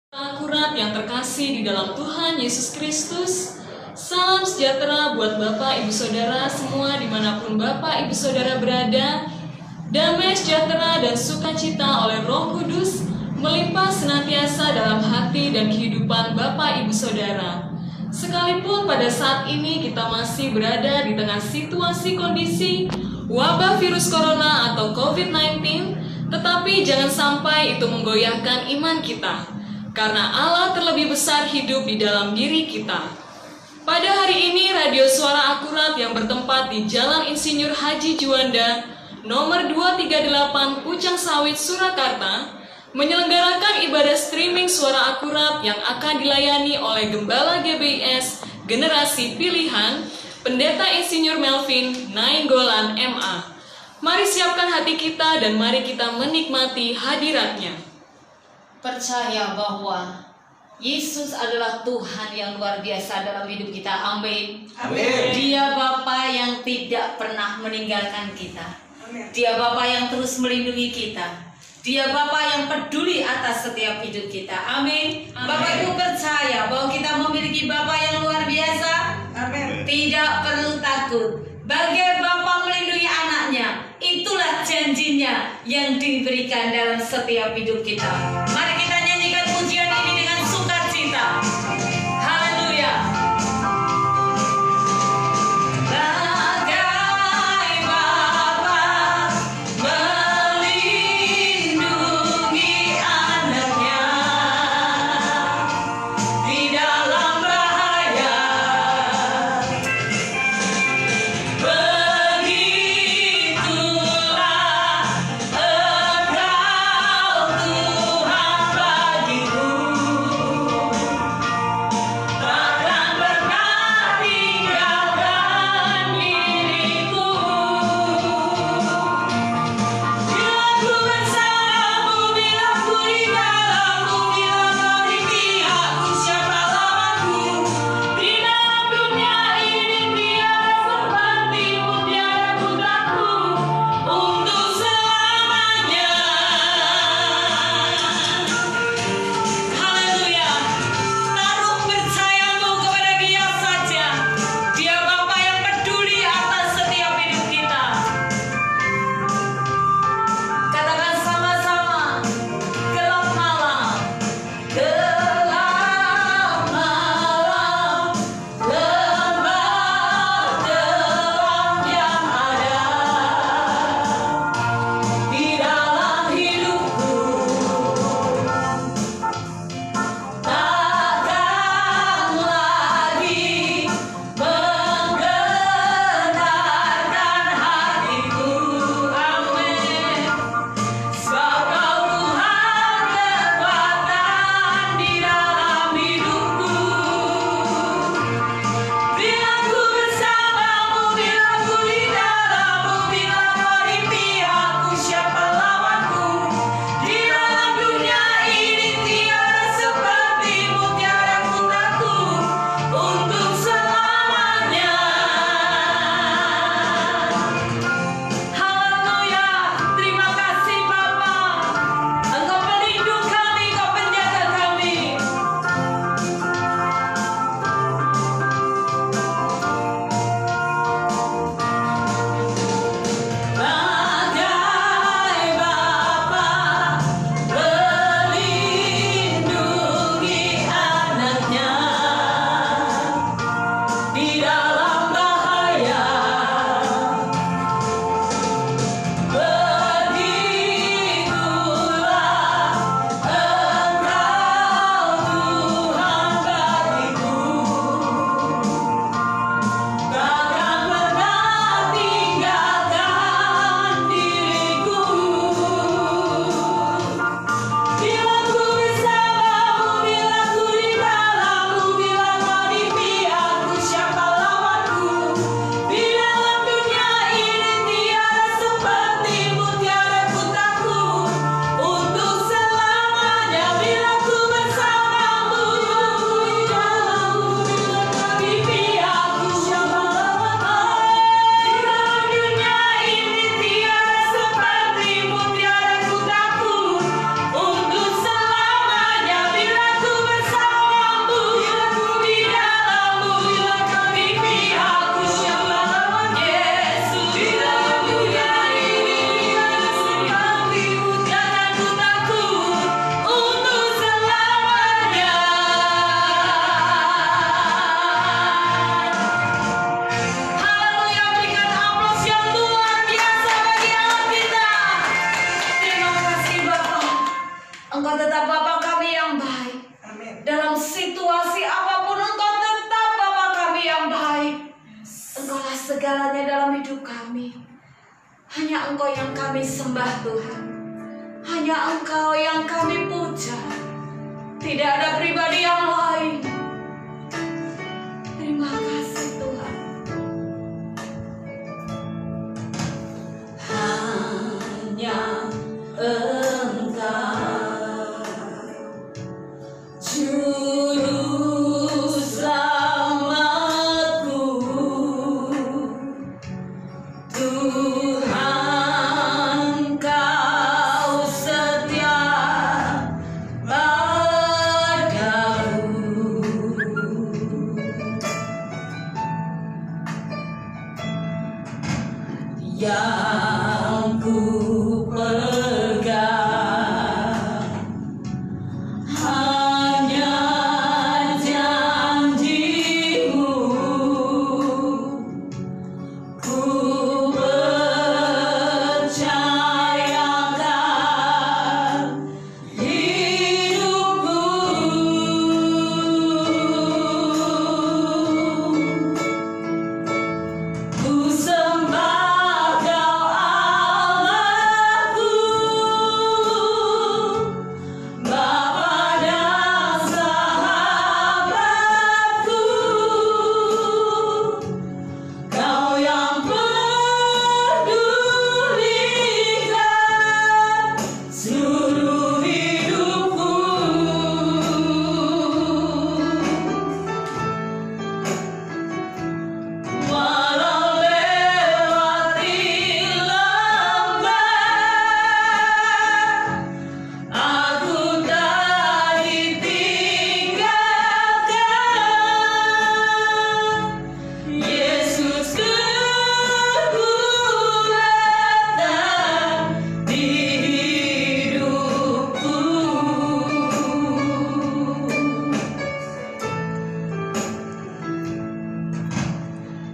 Akurat yang terkasih di dalam Tuhan Yesus Kristus, salam sejahtera buat Bapak Ibu Saudara semua dimanapun Bapak Ibu Saudara berada. Damai sejahtera dan sukacita oleh Roh Kudus melimpah senantiasa dalam hati dan kehidupan Bapak Ibu Saudara. Sekalipun pada saat ini kita masih berada di tengah situasi kondisi wabah virus corona atau COVID-19, tetapi jangan sampai itu menggoyahkan iman kita. Karena Allah terlebih besar hidup di dalam diri kita. Pada hari ini, Radio Suara Akurat yang bertempat di Jalan Insinyur Haji Juanda, nomor 238 Pucang Sawit, Surakarta, menyelenggarakan ibadah streaming Suara Akurat yang akan dilayani oleh Gembala GBIS Generasi Pilihan, Pendeta Insinyur Melvin Nainggolan MA. Mari siapkan hati kita dan mari kita menikmati hadiratnya. Percaya bahwa Yesus adalah Tuhan yang luar biasa dalam hidup kita. Amin. Amin. Dia Bapa yang tidak pernah meninggalkan kita. Amin. Dia Bapa yang terus melindungi kita. Dia Bapa yang peduli atas setiap hidup kita. Amin. Bapak Ibu percaya bahwa kita memiliki Bapa yang luar biasa. Amin. Tidak perlu takut. Bagai Bapa melindungi anaknya, itulah janjinya yang diberikan dalam setiap hidup kita. Mari kita nyanyikan pujian ini dengan sukacita. Haleluya. Bagai Bapa melindungi anaknya di dalam bahaya, begitulah Engkau Tuhan situasi apapun, Engkau tetap Bapa kami yang baik. Engkaulah segalanya dalam hidup kami. Hanya Engkau yang kami sembah Tuhan. Hanya Engkau yang kami puja. Tidak ada pribadi yang lain. Terima kasih Tuhan. Hanya Engkau Juru Selamatku, Tuhan Kau setia padaku. Yang ku pegang hanya janji-Mu, ku percayakan hidupku. Ku sembah Kau Allahku, Bapa dan sahabatku. Kau yang pedulikan seluruh hidupku. Walau lewati lambat, aku tak ditinggalkan. Yesus kekuatan di hidupku.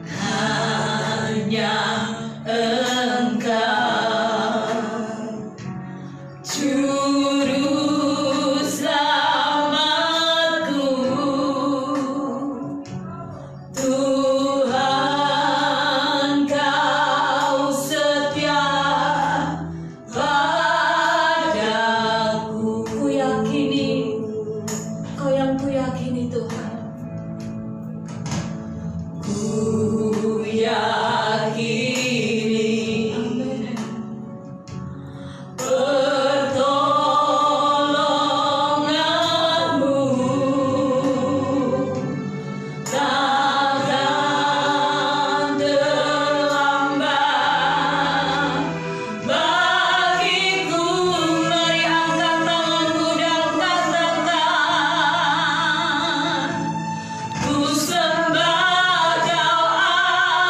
Hanya Engkau Juru Selamatku, Tuhan Kau setia padaku. Ku yakini, Kau yang ku yakini Tuhan. Ku yakini pertolongan-Mu takkan terlambat bagiku. Mari angkat tanganku dan katakan, ku sembah Kau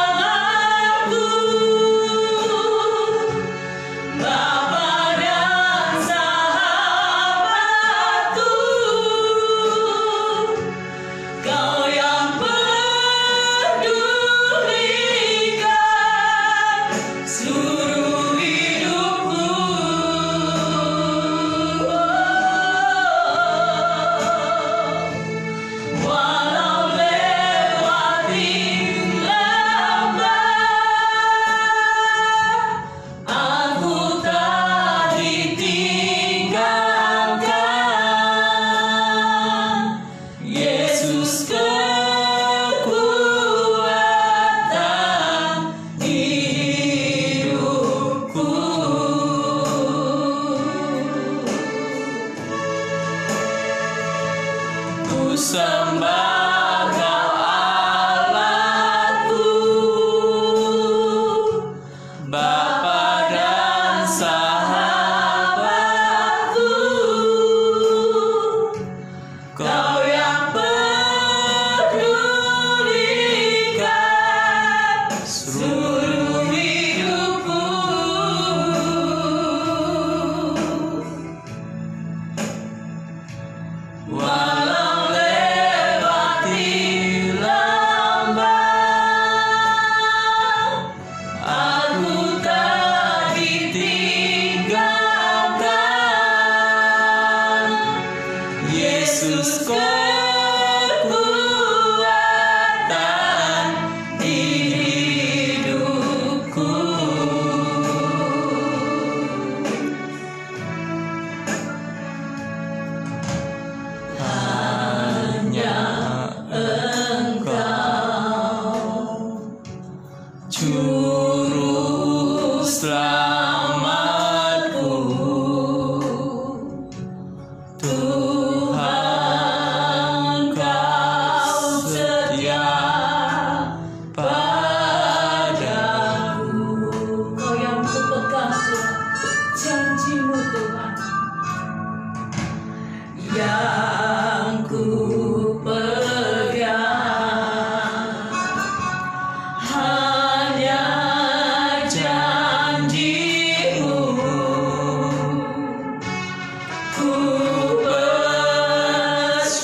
Allahku, Bapa dan sahabatku. Kau yang pedulikan seluruh hidupku. Walau lewati lambat, aku tak ditinggalkan. Yesus kekuatan di hidupku. Ku sembah Kau Allahku, Bapa dan sahabatku. Kau yang pedulikan seluruh hidupku. Walau lewati lambat, aku tak ditinggalkan. Yesus kekuatan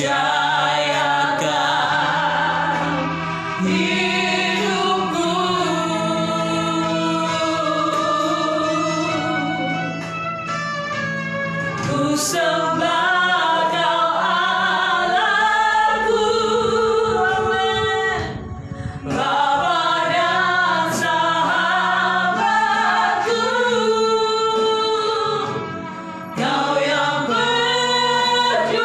rahasiakan hidupku. Ku sembah Kau Allahku, Bapa dan sahabatku. Kau yang peduli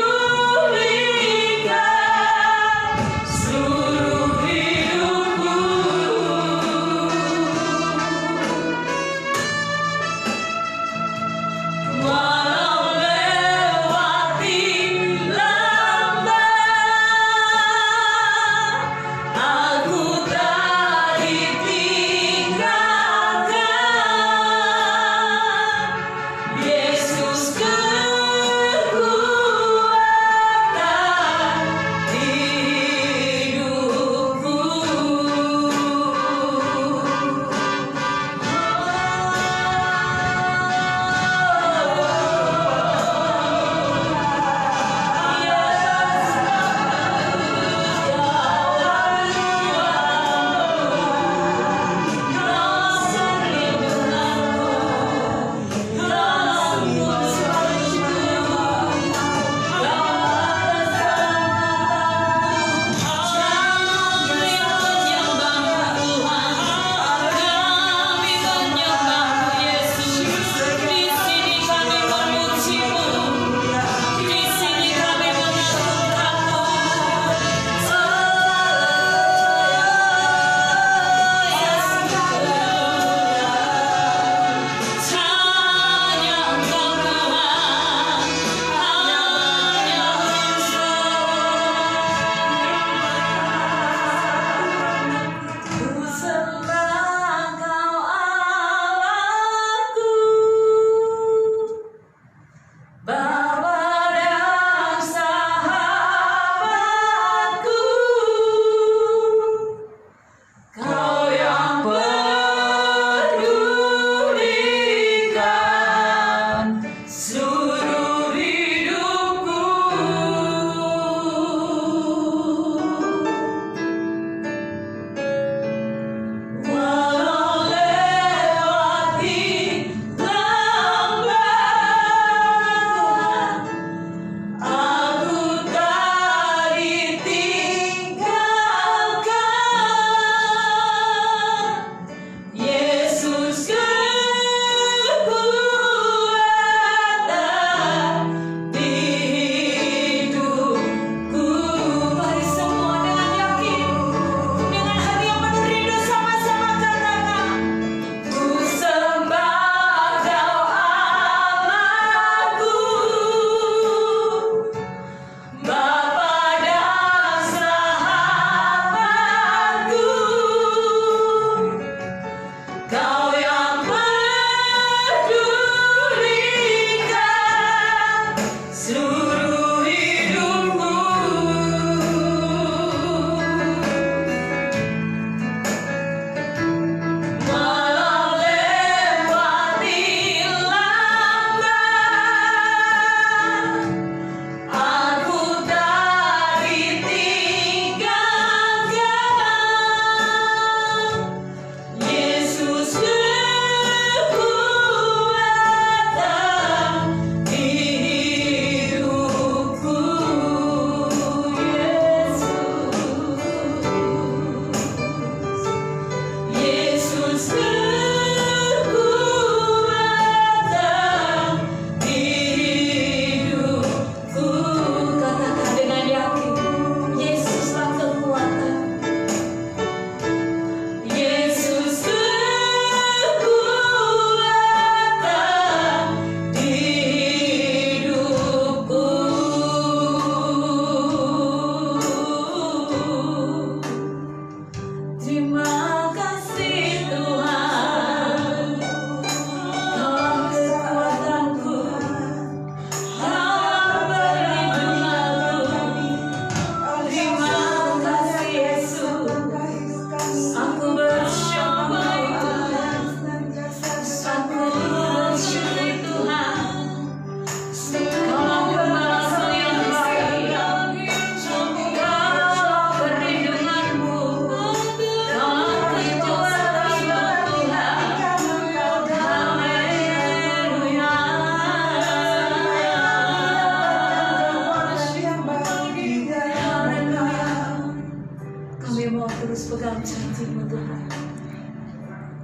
terus pegang janji-Mu Tuhan.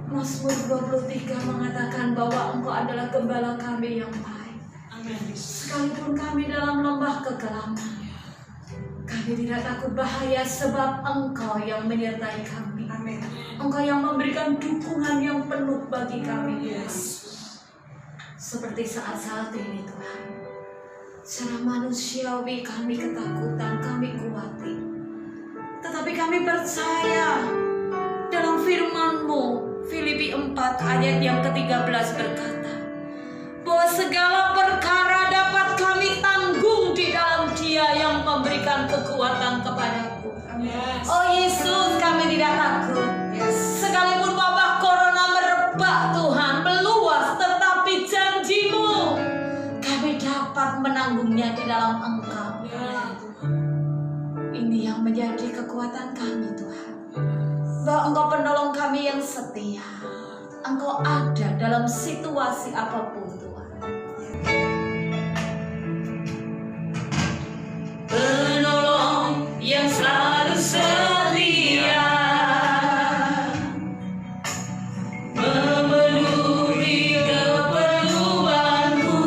Mazmur 23 mengatakan bahwa Engkau adalah gembala kami yang baik. Amin. Sekalipun kami dalam lembah kegelapan, kami tidak takut bahaya sebab Engkau yang menyertai kami. Amin. Engkau yang memberikan dukungan yang penuh bagi kami. Seperti saat-saat ini Tuhan, secara manusiawi kami ketakutan, kami khawatir. Tetapi kami percaya dalam firman-Mu, Filipi 4 ayat yang ke-13 berkata, bahwa segala perkara dapat kami tanggung di dalam Dia yang memberikan kekuatan kepadaku. Amin. Oh Yesus, kami tidak takut. Sekalipun wabah corona merebak Tuhan, meluas, tetapi janji-Mu kami dapat menanggungnya di dalam Engkau. Ini yang menjadi kekuatan kami Tuhan, bahwa Engkau penolong kami yang setia. Engkau ada dalam situasi apapun Tuhan. Penolong yang selalu setia, memenuhi keperluanku,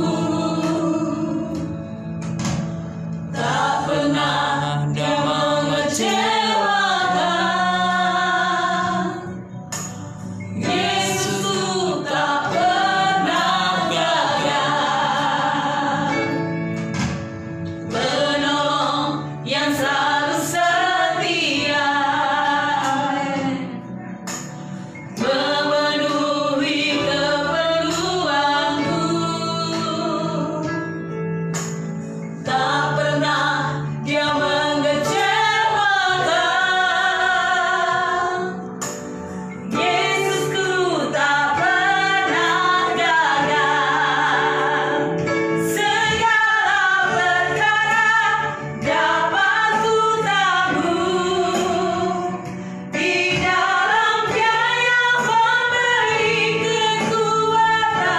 tak pernah Dia mengecewakan. Yesus tak pernah gagal. Penolong yang selalu setia, memenuhi keperluanku, tak pernah Dia mengecewakan. Yesusku tak pernah gagal. Segala perkara dapat ku tanggung di dalam Dia yang memberi kekuatan.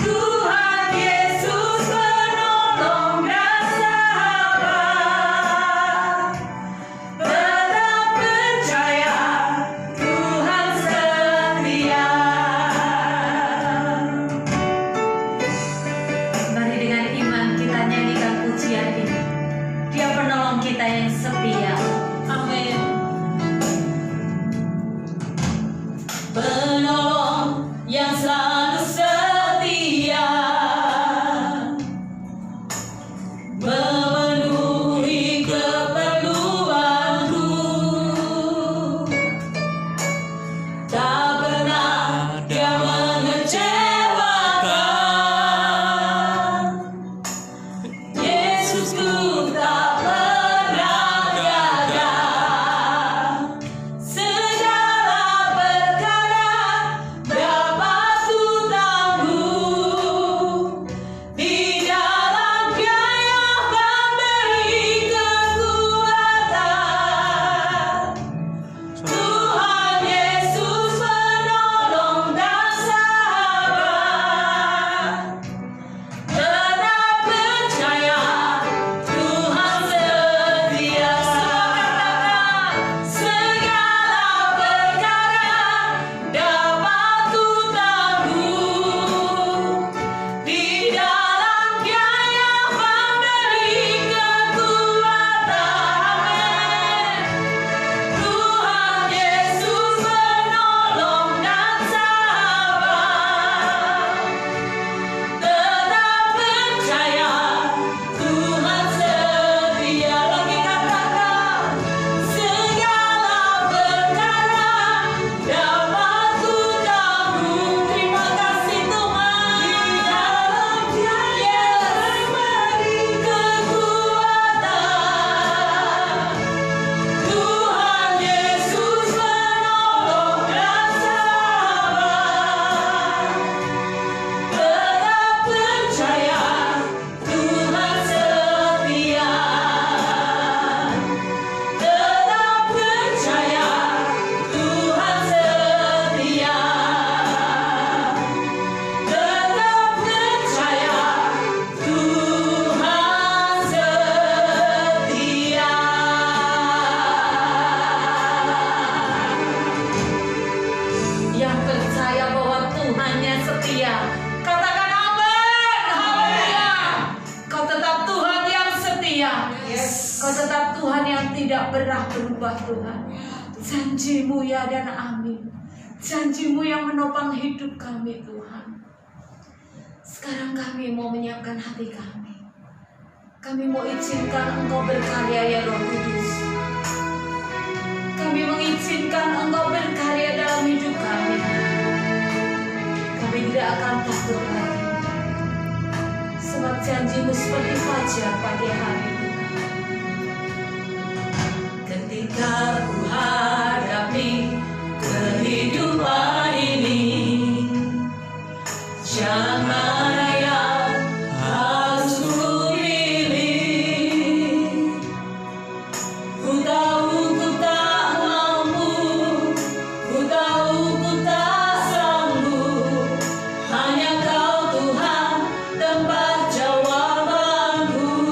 Tuhan Yesus penolong dan sahabat. Tetap percaya Tuhan setia. Mari dengan iman kita nyanyikan pujian ini. Dia penolong kita yang setia. Amin. Penolong yang selalu setia, memenuhi keperluanku, tak pernah Dia mengecewakan. Yesusku tak pernah gagal. Segala perkara dapat ku tanggung di dalam Dia yang memberi kekuatan. Tuhan Yesus penolong dan sahabat. Tetap percaya Tuhan tidak pernah berubah Tuhan. Janji-Mu ya dan amin. Janji-Mu yang menopang hidup kami Tuhan. Sekarang kami mau menyiapkan hati kami. Kami mau izinkan Engkau berkarya ya Roh Kudus. Kami mengizinkan Engkau berkarya dalam hidup kami. Kami tidak akan takut lagi. Sebab janji-Mu seperti fajar pagi hari. Ketika ku hadapi kehidupan ini, jalan mana yang harus ku pilih? Ku tahu ku tak mampu, ku tahu ku tak sanggup. Hanya Kau Tuhan tempat jawabanku.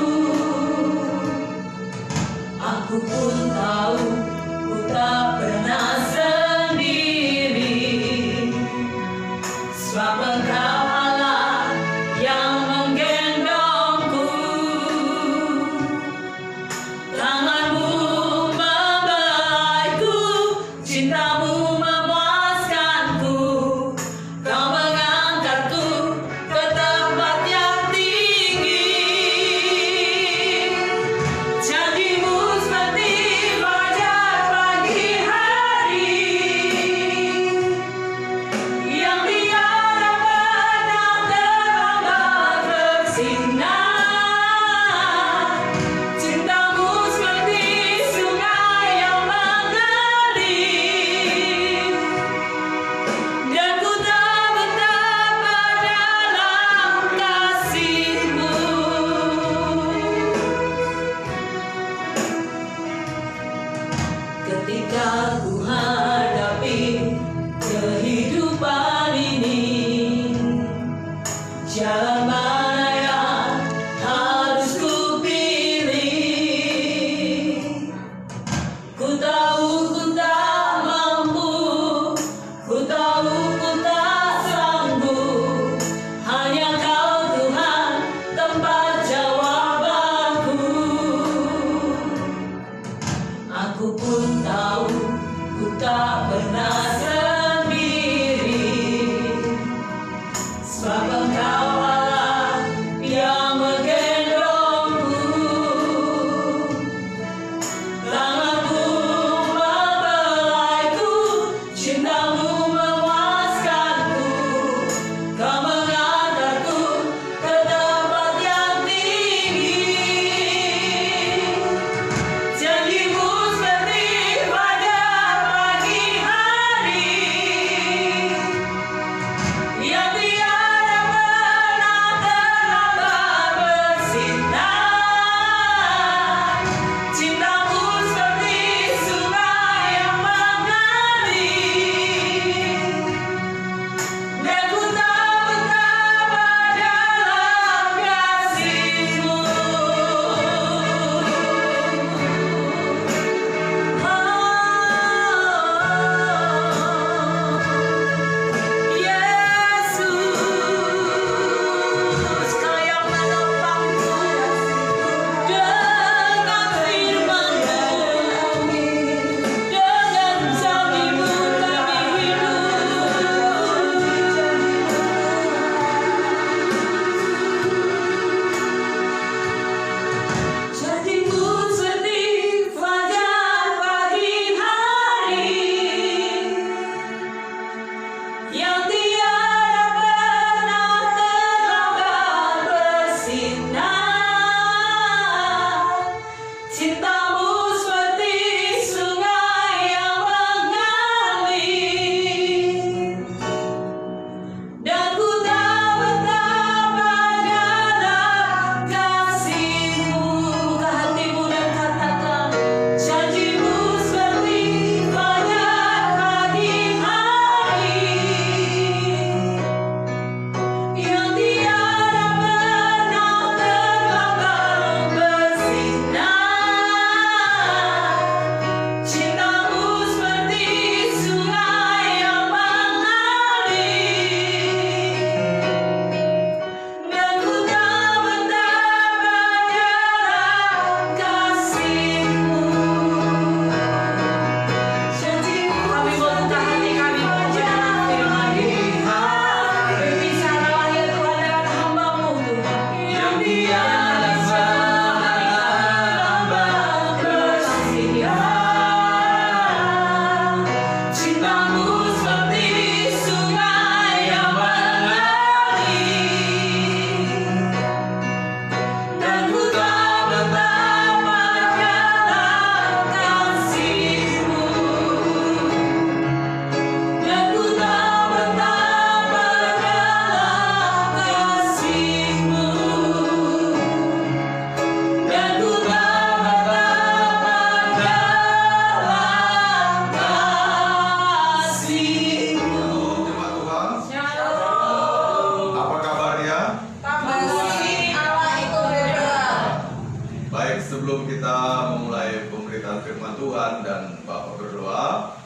sebelum kita memulai pemberitaan firman Tuhan dan Bapak berdoa,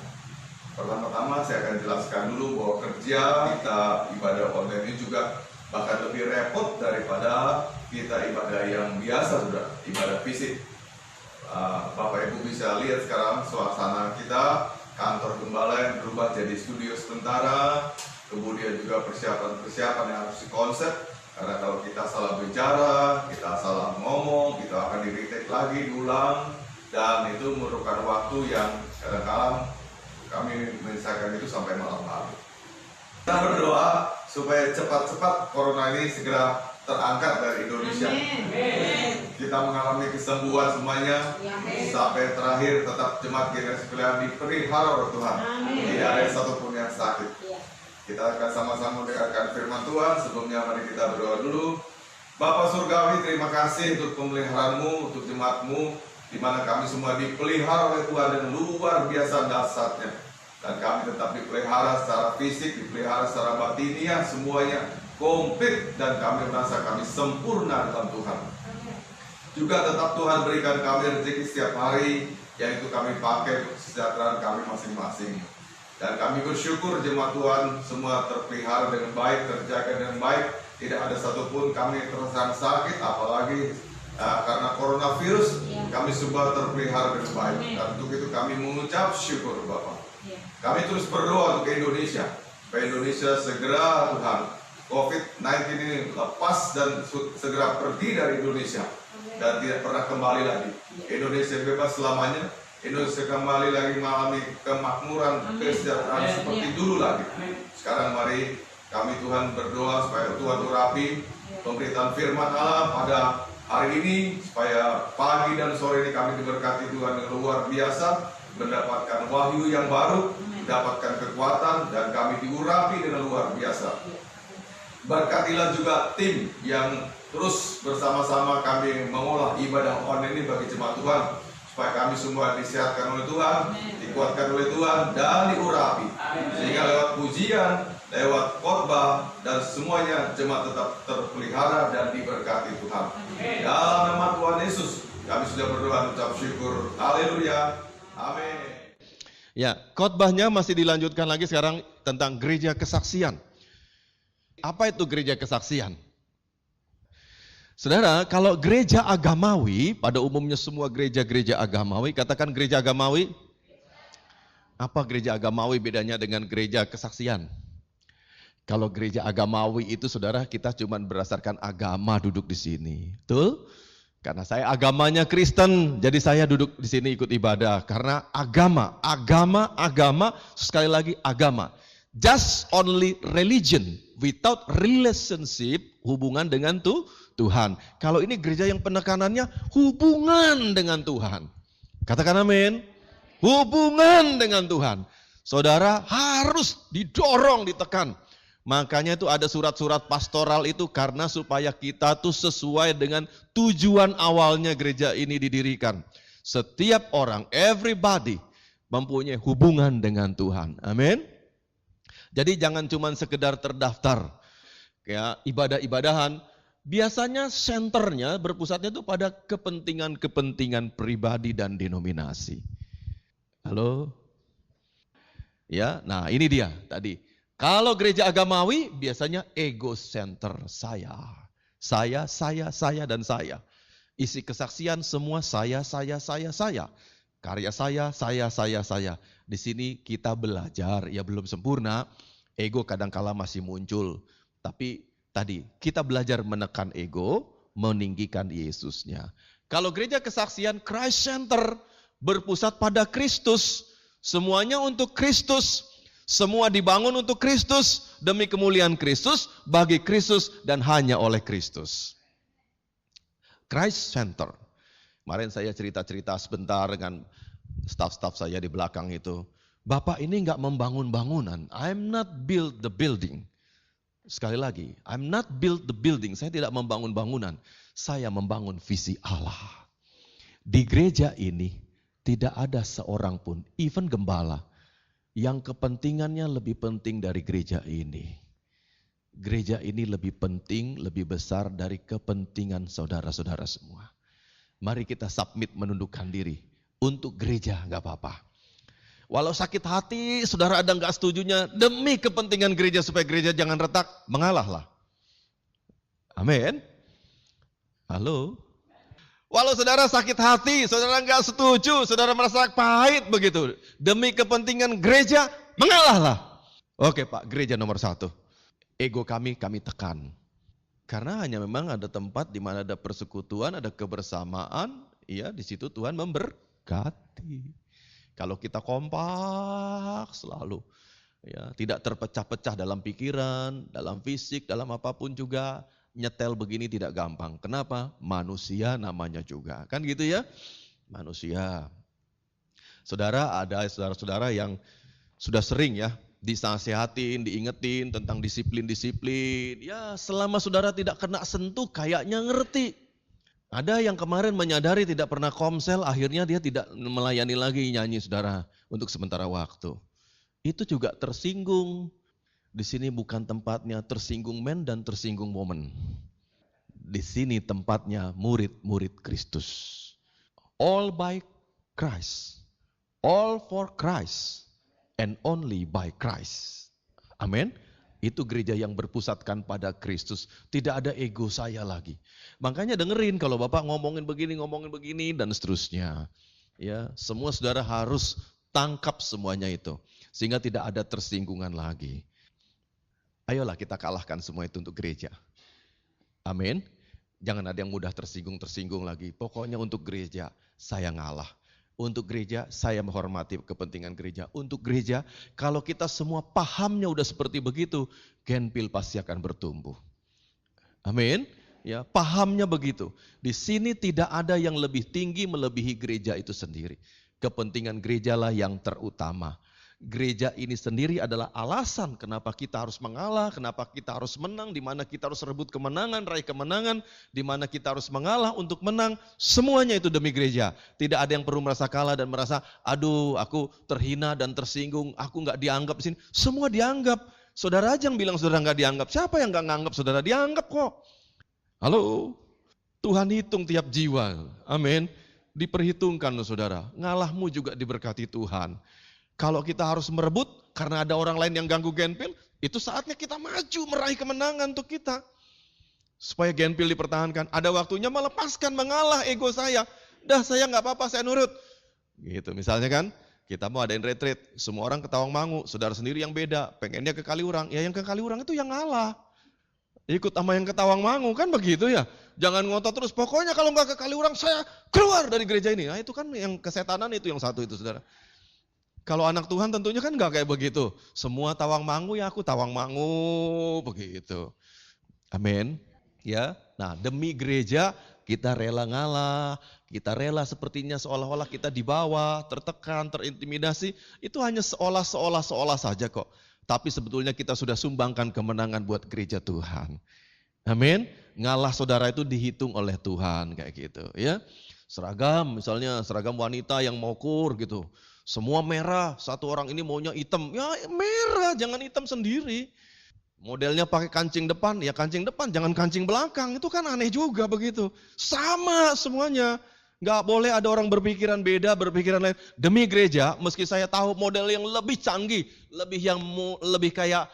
pertama-tama saya akan jelaskan dulu bahwa kerja kita ibadah online ini juga bahkan lebih repot daripada kita ibadah yang biasa, sudah ibadah fisik. Bapak Ibu bisa lihat sekarang suasana kita, kantor gembala yang berubah jadi studio sementara, kemudian juga persiapan-persiapan yang harus dikonsep. Karena kalau kita salah bicara, kita salah ngomong, kita akan di-retake lagi, diulang, dan itu memerlukan waktu yang kadang-kadang kami menyelesaikan itu sampai malam hari. Kita berdoa supaya cepat-cepat corona ini segera terangkat dari Indonesia. Amin. Kita mengalami kesembuhan semuanya, sampai terakhir tetap jemaat generasi pilihan dipelihara oleh Tuhan. Tidak ada satupun yang sakit. Kita akan sama-sama mendengarkan firman Tuhan. Sebelumnya mari kita berdoa dulu. Bapak Surgawi, terima kasih untuk pemeliharaanmu, untuk jemaatmu, di mana kami semua dipelihara oleh Tuhan dengan luar biasa dahsyatnya. Dan kami tetap dipelihara secara fisik, dipelihara secara batiniah, semuanya komplit, dan kami merasa kami sempurna dalam Tuhan. Juga tetap Tuhan berikan kami rezeki setiap hari, yang itu kami pakai untuk kesejahteraan kami masing-masing. Dan kami bersyukur jemaat Tuhan semua terpelihara dengan baik, terjaga dengan baik. Tidak ada satupun kami terserang sakit, apalagi karena coronavirus. Kami semua terpelihara dengan baik. Dan untuk itu kami mengucap syukur Bapak. Kami terus berdoa untuk Indonesia, supaya Indonesia segera Tuhan COVID-19 ini lepas dan segera pergi dari Indonesia dan tidak pernah kembali lagi. Indonesia bebas selamanya. Indonesia kembali lagi mengalami kemakmuran, kesejahteraan seperti dulu lagi. Sekarang mari kami Tuhan berdoa supaya Tuhan urapi pemberitaan firman Allah pada hari ini, supaya pagi dan sore ini kami diberkati Tuhan yang luar biasa, mendapatkan wahyu yang baru, mendapatkan kekuatan, dan kami diurapi dengan luar biasa. Berkatilah juga tim yang terus bersama-sama kami mengolah ibadah online ini bagi jemaat Tuhan, supaya kami semua disehatkan oleh Tuhan, dikuatkan oleh Tuhan, dan diurapi. Sehingga lewat pujian, lewat khotbah, dan semuanya jemaat tetap terpelihara dan diberkati Tuhan. Dalam nama Tuhan Yesus, kami sudah berdoa mengucap syukur. Haleluya. Amin. Ya, khotbahnya masih dilanjutkan lagi sekarang tentang gereja kesaksian. Apa itu gereja kesaksian? Saudara, kalau gereja agamawi, pada umumnya semua gereja-gereja agamawi, katakan gereja agamawi. Apa gereja agamawi bedanya dengan gereja kesaksian? Kalau gereja agamawi itu saudara, kita cuma berdasarkan agama duduk di sini. Betul? Karena saya agamanya Kristen, jadi saya duduk di sini ikut ibadah. Karena agama, sekali lagi agama. Just only religion, without relationship, hubungan dengan Tuhan. Kalau ini gereja yang penekanannya hubungan dengan Tuhan. Katakan amin. Hubungan dengan Tuhan. Saudara harus didorong, ditekan. Makanya itu ada surat-surat pastoral itu karena supaya kita tuh sesuai dengan tujuan awalnya gereja ini didirikan. Setiap orang, everybody mempunyai hubungan dengan Tuhan. Amin. Jadi jangan cuma sekedar terdaftar. Ya, ibadah-ibadahan. Biasanya senternya berpusatnya itu pada kepentingan-kepentingan pribadi dan denominasi. Halo? Ya, nah ini dia tadi. Kalau gereja agamawi biasanya ego center saya. Saya, dan saya. Isi kesaksian semua saya. Karya saya. Di sini kita belajar, ya belum sempurna. Ego kadangkala masih muncul. Tapi tadi kita belajar menekan ego, meninggikan Yesusnya. Kalau gereja kesaksian Christ Center berpusat pada Kristus, semuanya untuk Kristus, semua dibangun untuk Kristus, demi kemuliaan Kristus, bagi Kristus dan hanya oleh Kristus. Christ Center. Kemarin saya cerita-cerita sebentar dengan staf-staf saya di belakang itu. Bapak ini enggak membangun bangunan. I'm not build the building. Sekali lagi, I'm not build the building. Saya tidak membangun bangunan. Saya membangun visi Allah. Di gereja ini tidak ada seorang pun, even gembala, yang kepentingannya lebih penting dari gereja ini. Gereja ini lebih penting, lebih besar dari kepentingan saudara-saudara semua. Mari kita submit, menundukkan diri. Untuk gereja nggak apa-apa. Walau sakit hati, saudara ada nggak setujunya, demi kepentingan gereja supaya gereja jangan retak, mengalahlah. Amin. Halo. Walau saudara sakit hati, saudara nggak setuju, saudara merasa pahit begitu, demi kepentingan gereja, mengalahlah. Oke Pak, gereja nomor 1. Ego kami tekan. Karena hanya memang ada tempat di mana ada persekutuan, ada kebersamaan, ya di situ Tuhan memberkati. Kalau kita kompak selalu, ya tidak terpecah-pecah dalam pikiran, dalam fisik, dalam apapun juga, nyetel begini tidak gampang. Kenapa? Manusia namanya juga, kan gitu ya? Manusia. Saudara, ada saudara-saudara yang sudah sering ya dinasehatin, diingetin tentang disiplin-disiplin. Ya, selama saudara tidak kena sentuh kayaknya ngerti. Ada yang kemarin menyadari tidak pernah komsel, akhirnya dia tidak melayani lagi nyanyi saudara untuk sementara waktu. Itu juga tersinggung. Di sini bukan tempatnya tersinggung men dan tersinggung momen. Di sini tempatnya murid-murid Kristus. All by Christ. All for Christ. And only by Christ. Amin. Itu gereja yang berpusatkan pada Kristus. Tidak ada ego saya lagi. Makanya dengerin kalau Bapak ngomongin begini, dan seterusnya. Ya, semua saudara harus tangkap semuanya itu. Sehingga tidak ada tersinggungan lagi. Ayolah kita kalahkan semua itu untuk gereja. Amin. Jangan ada yang mudah tersinggung lagi. Pokoknya untuk gereja, saya ngalah. Untuk gereja, saya menghormati kepentingan gereja. Untuk gereja, kalau kita semua pahamnya udah seperti begitu, Genpil pasti akan bertumbuh. Amin. Ya, pahamnya begitu. Di sini tidak ada yang lebih tinggi melebihi gereja itu sendiri. Kepentingan gerejalah yang terutama. Gereja ini sendiri adalah alasan kenapa kita harus mengalah, kenapa kita harus menang, di mana kita harus rebut kemenangan, raih kemenangan, di mana kita harus mengalah untuk menang. Semuanya itu demi gereja. Tidak ada yang perlu merasa kalah dan merasa, aduh aku terhina dan tersinggung, aku nggak dianggap di sini. Semua dianggap. Saudara aja yang bilang saudara nggak dianggap. Siapa yang nggak nganggap saudara? Dianggap kok. Halo, Tuhan hitung tiap jiwa. Amin. Diperhitungkan loh saudara. Ngalahmu juga diberkati Tuhan. Kalau kita harus merebut karena ada orang lain yang ganggu Genpil, itu saatnya kita maju meraih kemenangan untuk kita. Supaya Genpil dipertahankan. Ada waktunya melepaskan, mengalah ego saya. Dah saya nggak apa-apa, saya nurut. Gitu misalnya kan, kita mau adain retreat. Semua orang ke Tawangmangu, saudara sendiri yang beda. Pengennya ke Kaliurang, ya yang ke Kaliurang itu yang ngalah. Ikut sama yang ke Tawangmangu kan begitu ya. Jangan ngotot terus, pokoknya kalau nggak ke Kaliurang saya keluar dari gereja ini. Nah itu kan yang kesetanan itu yang satu itu saudara. Kalau anak Tuhan tentunya kan nggak kayak begitu. Semua Tawangmangu ya aku Tawangmangu begitu. Amin. Ya. Nah, demi gereja kita rela ngalah, kita rela sepertinya seolah-olah kita di bawah, tertekan, terintimidasi. Itu hanya seolah saja kok. Tapi sebetulnya kita sudah sumbangkan kemenangan buat gereja Tuhan. Amin. Ngalah saudara itu dihitung oleh Tuhan kayak gitu ya. Seragam misalnya seragam wanita yang mau kur gitu. Semua merah, satu orang ini maunya hitam. Ya merah, jangan hitam sendiri. Modelnya pakai kancing depan, ya kancing depan, jangan kancing belakang. Itu kan aneh juga begitu. Sama semuanya. Gak boleh ada orang berpikiran beda, berpikiran lain. Demi gereja, meski saya tahu model yang lebih canggih, lebih kayak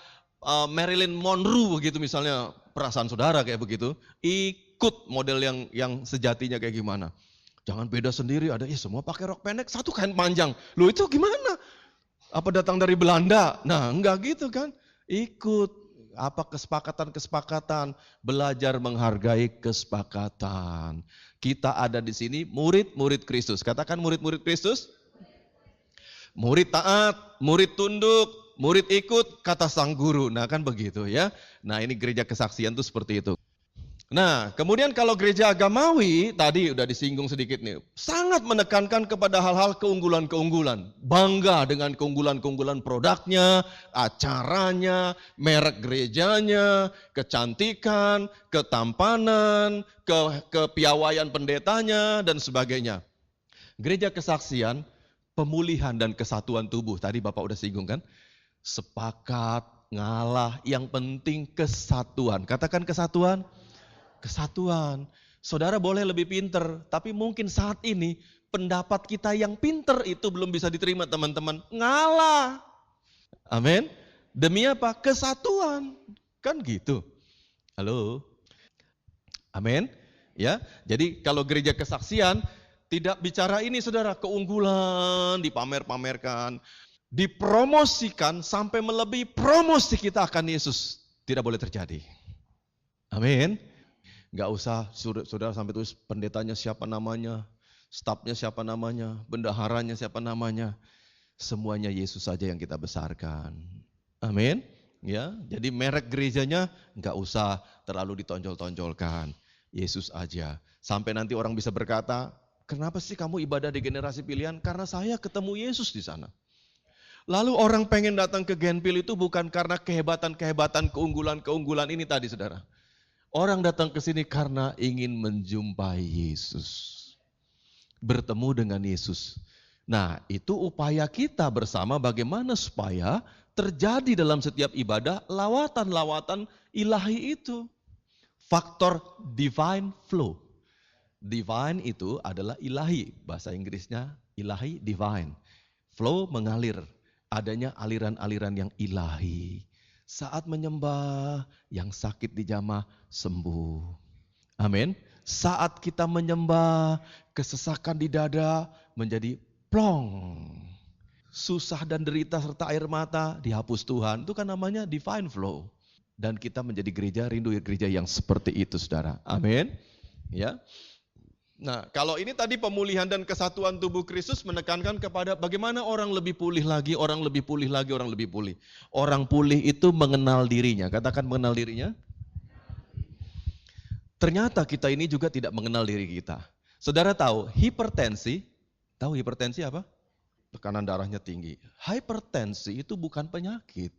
Marilyn Monroe begitu misalnya. Perasaan saudara kayak begitu. Ikut model yang sejatinya kayak gimana. Jangan beda sendiri, ada semua pakai rok pendek, satu kain panjang. Loh itu gimana? Apa datang dari Belanda? Nah enggak gitu kan. Ikut apa kesepakatan-kesepakatan, belajar menghargai kesepakatan. Kita ada di sini murid-murid Kristus. Katakan murid-murid Kristus. Murid taat, murid tunduk, murid ikut kata sang guru. Nah kan begitu ya. Nah ini gereja kesaksian tuh seperti itu. Nah, kemudian kalau gereja agamawi, tadi udah disinggung sedikit nih, sangat menekankan kepada hal-hal keunggulan-keunggulan. Bangga dengan keunggulan-keunggulan produknya, acaranya, merek gerejanya, kecantikan, ketampanan, kepiawaian pendetanya, dan sebagainya. Gereja kesaksian, pemulihan dan kesatuan tubuh. Tadi Bapak udah singgung kan? Sepakat, ngalah, yang penting kesatuan. Katakan kesatuan. Kesatuan. Saudara boleh lebih pinter, tapi mungkin saat ini pendapat kita yang pinter itu belum bisa diterima teman-teman. Ngalah. Amin. Demi apa? Kesatuan. Kan gitu. Halo. Amin. Ya. Jadi kalau gereja kesaksian tidak bicara ini saudara, keunggulan dipamer-pamerkan, dipromosikan sampai melebihi promosi kita akan Yesus. Tidak boleh terjadi. Amin. Gak usah saudara sampai tulis pendetanya siapa namanya, stafnya siapa namanya, bendaharanya siapa namanya. Semuanya Yesus saja yang kita besarkan. Amin. Ya, jadi merek gerejanya gak usah terlalu ditonjol-tonjolkan. Yesus aja. Sampai nanti orang bisa berkata, kenapa sih kamu ibadah di generasi pilihan? Karena saya ketemu Yesus di sana. Lalu orang pengen datang ke Genpil itu bukan karena kehebatan-kehebatan, keunggulan-keunggulan ini tadi saudara. Orang datang ke sini karena ingin menjumpai Yesus. Bertemu dengan Yesus. Nah, itu upaya kita bersama bagaimana supaya terjadi dalam setiap ibadah lawatan-lawatan ilahi itu. Faktor divine flow. Divine itu adalah ilahi. Bahasa Inggrisnya ilahi, divine. Flow mengalir. Adanya aliran-aliran yang ilahi. Saat menyembah, yang sakit dijamah sembuh. Amin. Saat kita menyembah, kesesakan di dada menjadi plong. Susah dan derita serta air mata dihapus Tuhan. Itu kan namanya divine flow. Dan kita menjadi gereja, rindu gereja yang seperti itu saudara. Amin. Ya. Nah, kalau ini tadi pemulihan dan kesatuan tubuh Kristus menekankan kepada bagaimana orang lebih pulih lagi, orang lebih pulih lagi, orang lebih pulih. Orang pulih itu mengenal dirinya. Katakan mengenal dirinya. Ternyata kita ini juga tidak mengenal diri kita. Saudara tahu hipertensi apa? Tekanan darahnya tinggi. Hipertensi itu bukan penyakit.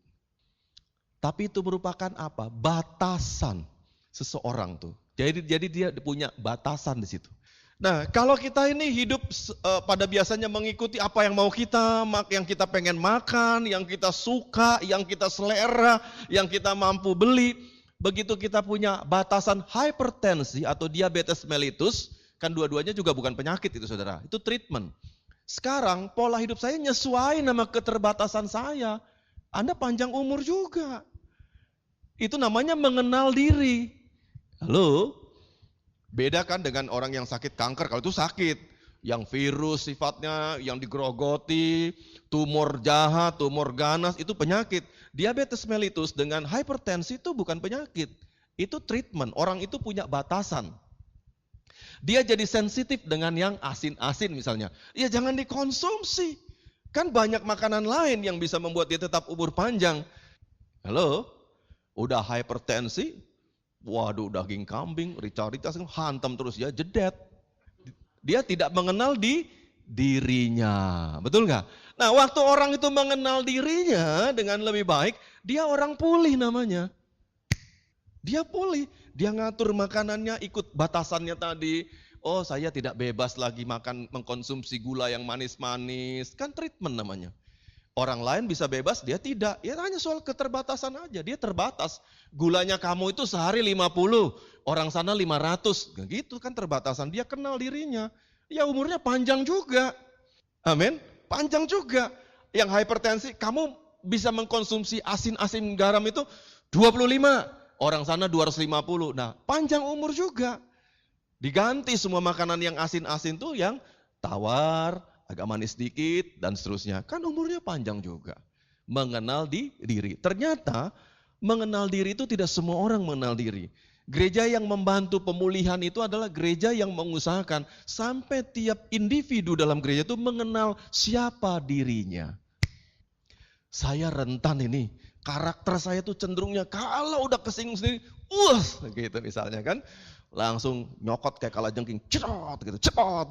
Tapi itu merupakan apa? Batasan seseorang tuh. Jadi dia punya batasan di situ. Nah, kalau kita ini hidup pada biasanya mengikuti apa yang mau kita, yang kita pengen makan, yang kita suka, yang kita selera, yang kita mampu beli, begitu kita punya batasan hipertensi atau diabetes mellitus, kan dua-duanya juga bukan penyakit itu saudara, itu treatment. Sekarang pola hidup saya nyesuaiin sama keterbatasan saya. Anda panjang umur juga. Itu namanya mengenal diri. Halo? Beda kan dengan orang yang sakit kanker, kalau itu sakit. Yang virus sifatnya, yang digerogoti, tumor jahat, tumor ganas, itu penyakit. Diabetes mellitus dengan hipertensi itu bukan penyakit. Itu treatment, orang itu punya batasan. Dia jadi sensitif dengan yang asin-asin misalnya. Ya jangan dikonsumsi. Kan banyak makanan lain yang bisa membuat dia tetap umur panjang. Halo? Udah hipertensi, waduh daging kambing, rica-rica, hantam terus ya, jedet. Dia tidak mengenal dirinya, betul nggak? Nah waktu orang itu mengenal dirinya dengan lebih baik, dia orang pulih namanya. Dia pulih, dia ngatur makanannya, ikut batasannya tadi. Oh saya tidak bebas lagi mengkonsumsi gula yang manis-manis, kan treatment namanya. Orang lain bisa bebas, dia tidak. Ya hanya soal keterbatasan aja, dia terbatas. Gulanya kamu itu sehari 50, orang sana 500. Gitu kan terbatasan, dia kenal dirinya. Ya umurnya panjang juga. Amin, panjang juga. Yang hipertensi, kamu bisa mengkonsumsi asin-asin garam itu 25. Orang sana 250. Nah panjang umur juga. Diganti semua makanan yang asin-asin tuh yang tawar, agak manis sedikit, dan seterusnya. Kan umurnya panjang juga. Mengenal diri. Ternyata mengenal diri itu tidak semua orang mengenal diri. Gereja yang membantu pemulihan itu adalah gereja yang mengusahakan sampai tiap individu dalam gereja itu mengenal siapa dirinya. Saya rentan ini, karakter saya tuh cenderungnya kalau udah kesinggung sendiri, gitu misalnya kan. Langsung nyokot kayak kalajengking, cepat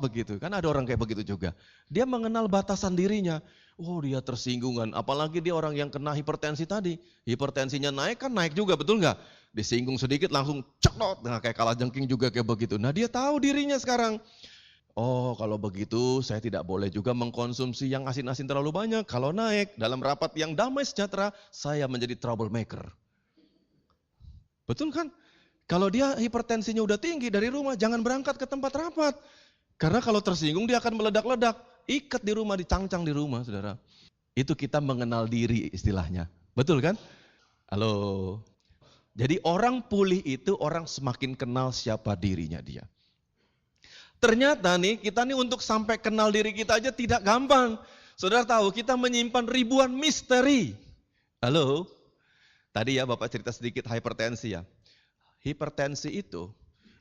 begitu. Kan ada orang kayak begitu juga. Dia mengenal batasan dirinya. Oh dia tersinggungan, apalagi dia orang yang kena hipertensi tadi. Hipertensinya naik kan naik juga, betul nggak? Disinggung sedikit langsung ceklot, nah kayak kalajengking juga kayak begitu. Nah dia tahu dirinya sekarang. Oh kalau begitu saya tidak boleh juga mengkonsumsi yang asin-asin terlalu banyak. Kalau naik dalam rapat yang damai sejahtera, saya menjadi troublemaker. Betul kan? Kalau dia hipertensinya udah tinggi dari rumah, jangan berangkat ke tempat rapat. Karena kalau tersinggung dia akan meledak-ledak. Ikat di rumah, dicangcang di rumah, saudara. Itu kita mengenal diri istilahnya. Betul kan? Halo. Jadi orang pulih itu orang semakin kenal siapa dirinya dia. Ternyata nih, kita nih untuk sampai kenal diri kita aja tidak gampang. Saudara tahu, kita menyimpan ribuan misteri. Halo. Tadi ya Bapak cerita sedikit hipertensi ya. Hipertensi itu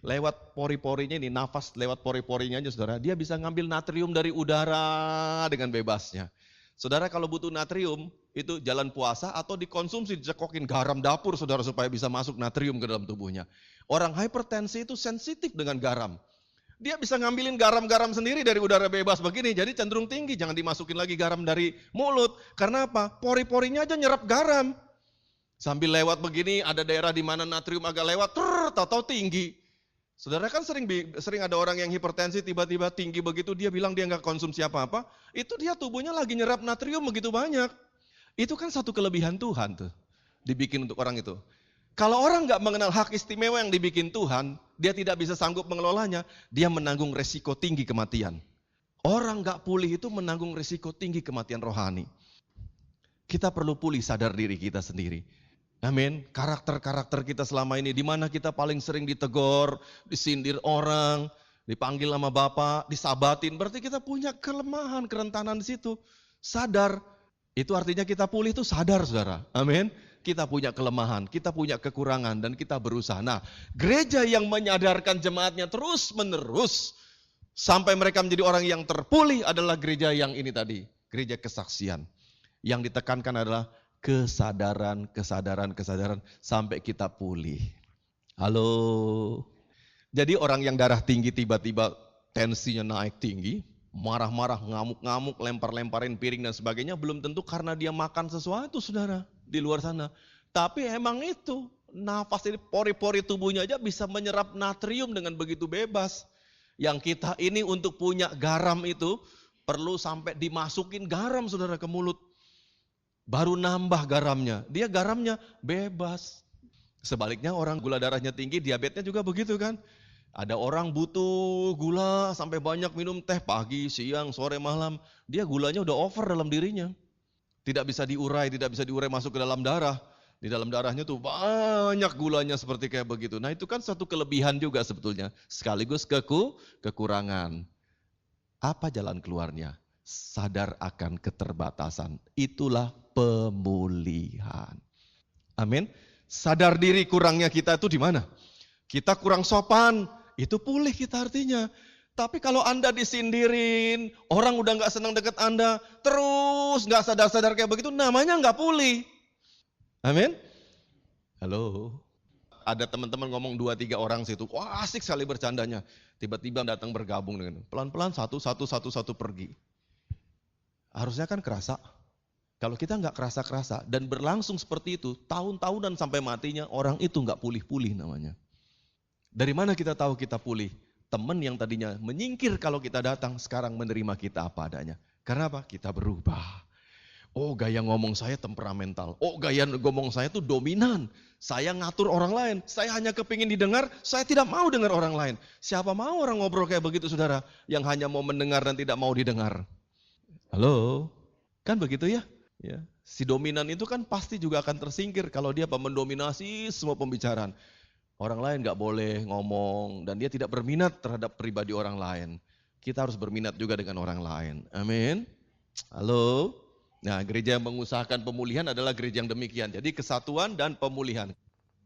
lewat pori-porinya ini, nafas lewat pori-porinya aja saudara, dia bisa ngambil natrium dari udara dengan bebasnya. Saudara kalau butuh natrium, itu jalan puasa atau dikonsumsi, dicekokin garam dapur saudara supaya bisa masuk natrium ke dalam tubuhnya. Orang hipertensi itu sensitif dengan garam. Dia bisa ngambilin garam-garam sendiri dari udara bebas begini, jadi cenderung tinggi, jangan dimasukin lagi garam dari mulut. Karena apa? Pori-porinya aja nyerap garam. Sambil lewat begini, ada daerah di mana natrium agak lewat, tahu-tahu tinggi. Saudara kan sering ada orang yang hipertensi tiba-tiba tinggi begitu, dia bilang dia nggak konsumsi apa-apa, itu dia tubuhnya lagi nyerap natrium begitu banyak. Itu kan satu kelebihan Tuhan tuh, dibikin untuk orang itu. Kalau orang nggak mengenal hak istimewa yang dibikin Tuhan, dia tidak bisa sanggup mengelolanya, dia menanggung resiko tinggi kematian. Orang nggak pulih itu menanggung resiko tinggi kematian rohani. Kita perlu pulih sadar diri kita sendiri. Amin. Karakter-karakter kita selama ini, di mana kita paling sering ditegur, disindir orang, dipanggil sama Bapak, disabatin. Berarti kita punya kelemahan, kerentanan di situ. Sadar. Itu artinya kita pulih itu sadar, saudara. Amin. Kita punya kelemahan, kita punya kekurangan, dan kita berusaha. Nah, gereja yang menyadarkan jemaatnya terus menerus sampai mereka menjadi orang yang terpulih adalah gereja yang ini tadi, gereja kesaksian. Yang ditekankan adalah kesadaran sampai kita pulih. Halo. Jadi orang yang darah tinggi tiba-tiba tensinya naik tinggi, marah-marah, ngamuk-ngamuk, lempar-lemparin piring dan sebagainya, belum tentu karena dia makan sesuatu, saudara, di luar sana. Tapi emang itu, nafas ini, pori-pori tubuhnya aja bisa menyerap natrium dengan begitu bebas. Yang kita ini untuk punya garam itu, perlu sampai dimasukin garam, saudara, ke mulut. Baru nambah garamnya, dia garamnya bebas. Sebaliknya orang gula darahnya tinggi, diabetesnya juga begitu kan. Ada orang butuh gula sampai banyak minum teh pagi, siang, sore, malam. Dia gulanya udah over dalam dirinya. Tidak bisa diurai masuk ke dalam darah. Di dalam darahnya tuh banyak gulanya seperti kayak begitu. Nah itu kan satu kelebihan juga sebetulnya. Sekaligus kekurangan. Apa jalan keluarnya? Sadar akan keterbatasan. Itulah pemulihan. Amin. Sadar diri kurangnya kita itu di mana? Kita kurang sopan, itu pulih kita artinya. Tapi kalau Anda disindirin, orang udah gak senang deket Anda, terus gak sadar-sadar kayak begitu, namanya gak pulih. Amin. Halo. Ada teman-teman ngomong 2-3 orang situ, wah asik sekali bercandanya. Tiba-tiba datang bergabung dengan pelan-pelan satu pergi. Harusnya kan kerasa. Kalau kita nggak kerasa-kerasa dan berlangsung seperti itu, tahun-tahunan sampai matinya, orang itu nggak pulih-pulih namanya. Dari mana kita tahu kita pulih? Teman yang tadinya menyingkir kalau kita datang, sekarang menerima kita apa adanya. Karena apa? Kita berubah. Oh gaya ngomong saya temperamental. Oh gaya ngomong saya tuh dominan. Saya ngatur orang lain. Saya hanya kepingin didengar, saya tidak mau dengar orang lain. Siapa mau orang ngobrol kayak begitu saudara? Yang hanya mau mendengar dan tidak mau didengar. Halo? Kan begitu ya? Ya, si dominan itu kan pasti juga akan tersingkir kalau dia mendominasi semua pembicaraan. Orang lain gak boleh ngomong dan dia tidak berminat terhadap pribadi orang lain. Kita harus berminat juga dengan orang lain. Amin. Halo. Nah, gereja yang mengusahakan pemulihan adalah gereja yang demikian. Jadi kesatuan dan pemulihan.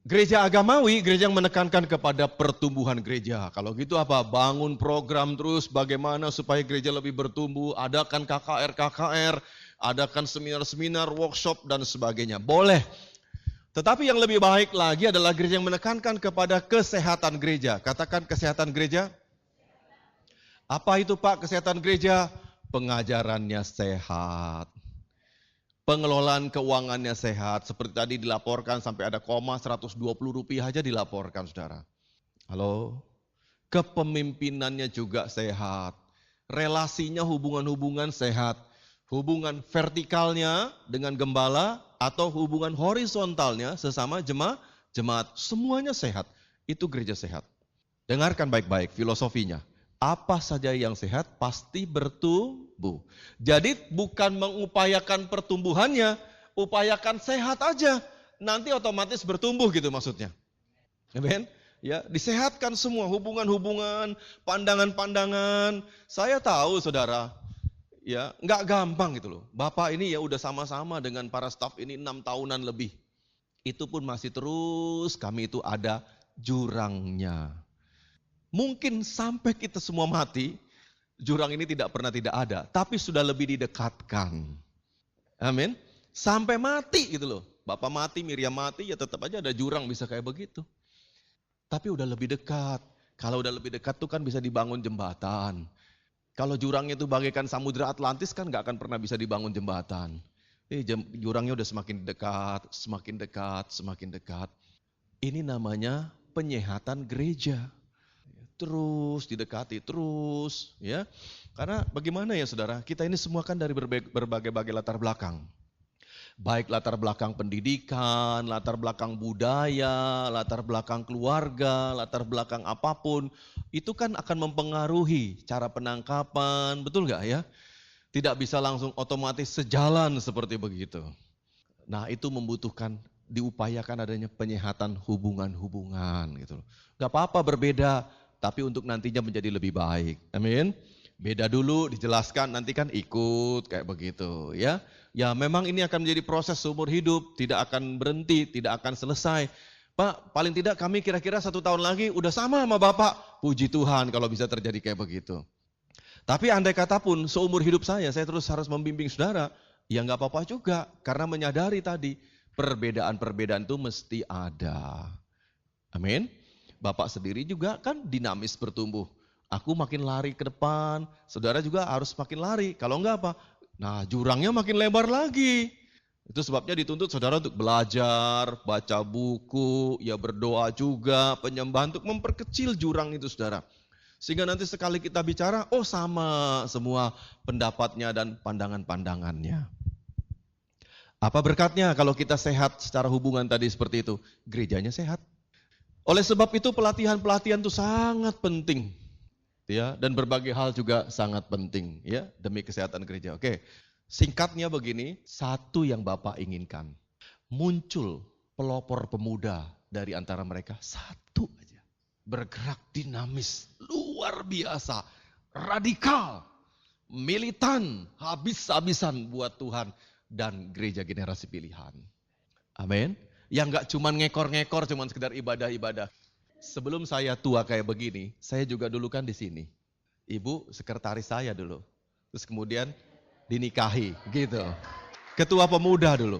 Gereja agamawi, gereja yang menekankan kepada pertumbuhan gereja. Kalau gitu apa? Bangun program terus bagaimana supaya gereja lebih bertumbuh. Adakan KKR, adakan seminar-seminar, workshop dan sebagainya. Boleh. Tetapi yang lebih baik lagi adalah gereja yang menekankan kepada kesehatan gereja. Katakan kesehatan gereja. Apa itu Pak kesehatan gereja? Pengajarannya sehat. Pengelolaan keuangannya sehat. Seperti tadi dilaporkan sampai ada koma 120 rupiah aja dilaporkan saudara. Halo. Kepemimpinannya juga sehat. Relasinya hubungan-hubungan sehat. Hubungan vertikalnya dengan gembala atau hubungan horizontalnya sesama jemaat, semuanya sehat. itu gereja sehat. Dengarkan baik-baik filosofinya. Apa saja yang sehat pasti bertumbuh. Jadi bukan mengupayakan pertumbuhannya, upayakan sehat aja. Nanti otomatis bertumbuh gitu maksudnya. Amen. Ya, disehatkan semua hubungan-hubungan, pandangan-pandangan. Saya tahu saudara, ya nggak gampang gitu loh. Bapak ini ya udah sama-sama dengan para staf ini 6 tahunan lebih. Itu pun masih terus kami itu ada jurangnya. Mungkin sampai kita semua mati, jurang ini tidak pernah tidak ada. Tapi sudah lebih didekatkan. Amin. Sampai mati gitu loh. Bapak mati, Miriam mati, ya tetap aja ada jurang bisa kayak begitu. Tapi udah lebih dekat. Kalau udah lebih dekat tuh kan bisa dibangun jembatan. Kalau jurangnya itu bagaikan samudra Atlantis kan gak akan pernah bisa dibangun jembatan. Jurangnya udah semakin dekat, semakin dekat, semakin dekat. Ini namanya penyehatan gereja. Terus didekati, terus ya. Karena bagaimana ya saudara, kita ini semua kan dari berbagai-bagai latar belakang. Baik latar belakang pendidikan, latar belakang budaya, latar belakang keluarga, latar belakang apapun. Itu kan akan mempengaruhi cara penangkapan, betul gak ya? Tidak bisa langsung otomatis sejalan seperti begitu. Nah itu membutuhkan, diupayakan adanya penyehatan hubungan-hubungan gitu loh. Gak apa-apa berbeda, tapi untuk nantinya menjadi lebih baik. Amin. Beda dulu dijelaskan, nanti kan ikut kayak begitu ya. Ya memang ini akan menjadi proses seumur hidup, tidak akan berhenti, tidak akan selesai. Pak, paling tidak kami kira-kira 1 tahun lagi udah sama Bapak. Puji Tuhan kalau bisa terjadi kayak begitu. Tapi andai kata pun seumur hidup saya terus harus membimbing saudara, ya nggak apa-apa juga. Karena menyadari tadi, perbedaan-perbedaan itu mesti ada. Amin. Bapak sendiri juga kan dinamis bertumbuh. Aku makin lari ke depan, saudara juga harus makin lari. Kalau enggak apa? Nah jurangnya makin lebar lagi. Itu sebabnya dituntut saudara untuk belajar, baca buku, ya berdoa juga, penyembahan untuk memperkecil jurang itu saudara. Sehingga nanti sekali kita bicara, oh sama semua pendapatnya dan pandangan-pandangannya. Apa berkatnya kalau kita sehat secara hubungan tadi seperti itu? Gerejanya sehat. Oleh sebab itu pelatihan-pelatihan itu sangat penting. Ya, dan berbagai hal juga sangat penting ya demi kesehatan gereja. Oke, singkatnya begini, satu yang Bapak inginkan, muncul pelopor pemuda dari antara mereka, satu aja, bergerak dinamis, luar biasa, radikal, militan, habis-habisan buat Tuhan dan gereja generasi pilihan. Amin. Yang gak cuma ngekor-ngekor, cuma sekedar ibadah-ibadah. Sebelum saya tua kayak begini, saya juga dulu kan di sini. Ibu sekretaris saya dulu. Terus kemudian dinikahi gitu. Ketua pemuda dulu.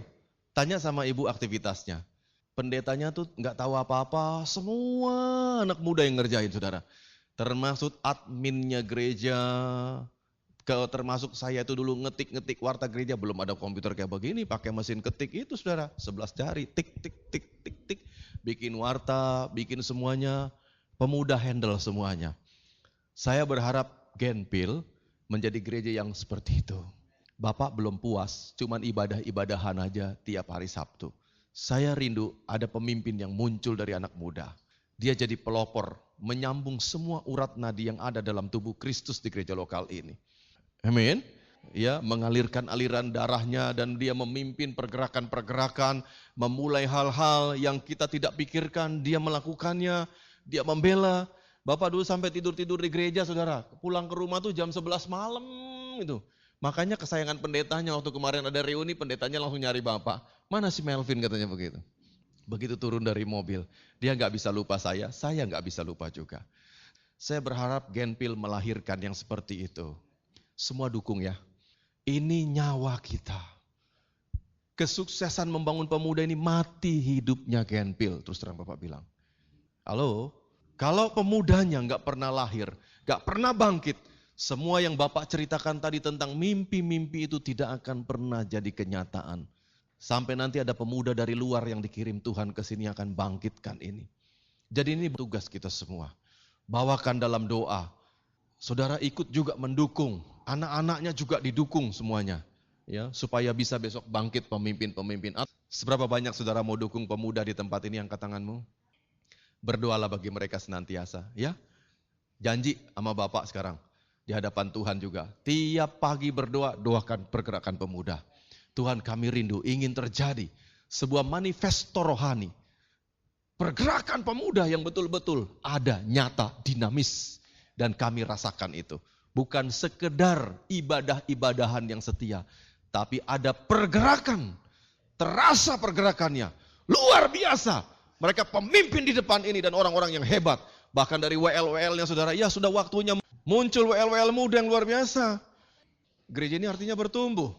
Tanya sama ibu aktivitasnya. Pendetanya tuh nggak tahu apa-apa, semua anak muda yang ngerjain saudara. Termasuk adminnya gereja, termasuk saya itu dulu ngetik-ngetik warta gereja, belum ada komputer kayak begini, pakai mesin ketik itu saudara, 11 jari, tik, tik, tik, tik, tik. Bikin warta, bikin semuanya, pemuda handle semuanya. Saya berharap Genpil menjadi gereja yang seperti itu. Bapak belum puas, cuman ibadah-ibadahan aja tiap hari Sabtu. Saya rindu ada pemimpin yang muncul dari anak muda. Dia jadi pelopor, menyambung semua urat nadi yang ada dalam tubuh Kristus di gereja lokal ini. Amin. Ya, mengalirkan aliran darahnya dan dia memimpin pergerakan-pergerakan, memulai hal-hal yang kita tidak pikirkan, dia melakukannya, dia membela. Bapak dulu sampai tidur-tidur di gereja saudara, pulang ke rumah tuh jam 11 malam itu. Makanya kesayangan pendetanya waktu kemarin ada reuni, pendetanya langsung nyari Bapak. Mana si Melvin katanya begitu. Begitu turun dari mobil, dia nggak bisa lupa saya nggak bisa lupa juga. Saya berharap Genpil melahirkan yang seperti itu. Semua dukung ya. Ini nyawa kita. Kesuksesan membangun pemuda ini mati hidupnya Genpil. Terus terang Bapak bilang. Halo? Kalau pemudanya nggak pernah lahir, nggak pernah bangkit, semua yang Bapak ceritakan tadi tentang mimpi-mimpi itu tidak akan pernah jadi kenyataan. Sampai nanti ada pemuda dari luar yang dikirim Tuhan ke sini akan bangkitkan ini. Jadi ini tugas kita semua. Bawakan dalam doa. Saudara ikut juga mendukung. Anak-anaknya juga didukung semuanya. Ya, supaya bisa besok bangkit pemimpin-pemimpin. Seberapa banyak saudara mau dukung pemuda di tempat ini, angkat tanganmu? Berdoalah bagi mereka senantiasa, ya. Janji sama Bapak sekarang di hadapan Tuhan juga. Tiap pagi berdoa, doakan pergerakan pemuda. Tuhan, kami rindu ingin terjadi sebuah manifesto rohani. Pergerakan pemuda yang betul-betul ada, nyata, dinamis. Dan kami rasakan itu. Bukan sekedar ibadah-ibadahan yang setia. Tapi ada pergerakan. Terasa pergerakannya. Luar biasa. Mereka pemimpin di depan ini dan orang-orang yang hebat. Bahkan dari WL-WL-nya saudara, ya sudah waktunya muncul WL-WL muda yang luar biasa. Gereja ini artinya bertumbuh.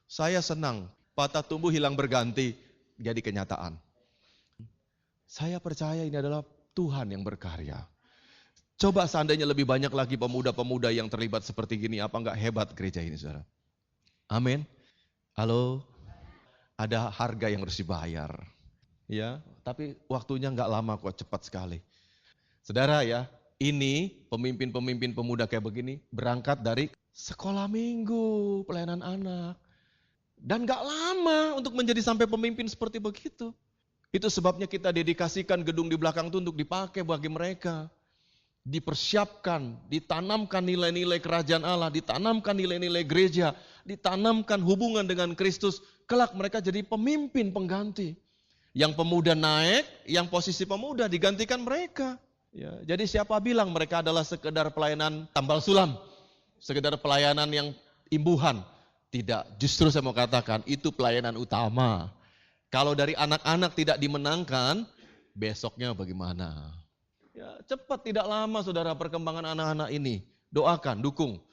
Saya senang, patah tumbuh hilang berganti jadi kenyataan. Saya percaya ini adalah Tuhan yang berkarya. Coba seandainya lebih banyak lagi pemuda-pemuda yang terlibat seperti gini, apa enggak hebat gereja ini saudara? Amin. Halo, ada harga yang harus dibayar. Ya, tapi waktunya enggak lama kok, cepat sekali. Saudara ya, ini pemimpin-pemimpin pemuda kayak begini berangkat dari sekolah minggu, pelayanan anak. Dan gak lama untuk menjadi sampai pemimpin seperti begitu. Itu sebabnya kita dedikasikan gedung di belakang itu untuk dipakai bagi mereka. Dipersiapkan, ditanamkan nilai-nilai kerajaan Allah, ditanamkan nilai-nilai gereja, ditanamkan hubungan dengan Kristus. Kelak mereka jadi pemimpin pengganti. Yang pemuda naik, yang posisi pemuda digantikan mereka. Ya, jadi siapa bilang mereka adalah sekedar pelayanan tambal sulam, sekedar pelayanan yang imbuhan? Tidak, justru saya mau katakan itu pelayanan utama. Kalau dari anak-anak tidak dimenangkan, besoknya bagaimana? Ya, cepat tidak lama saudara perkembangan anak-anak ini. Doakan, dukung.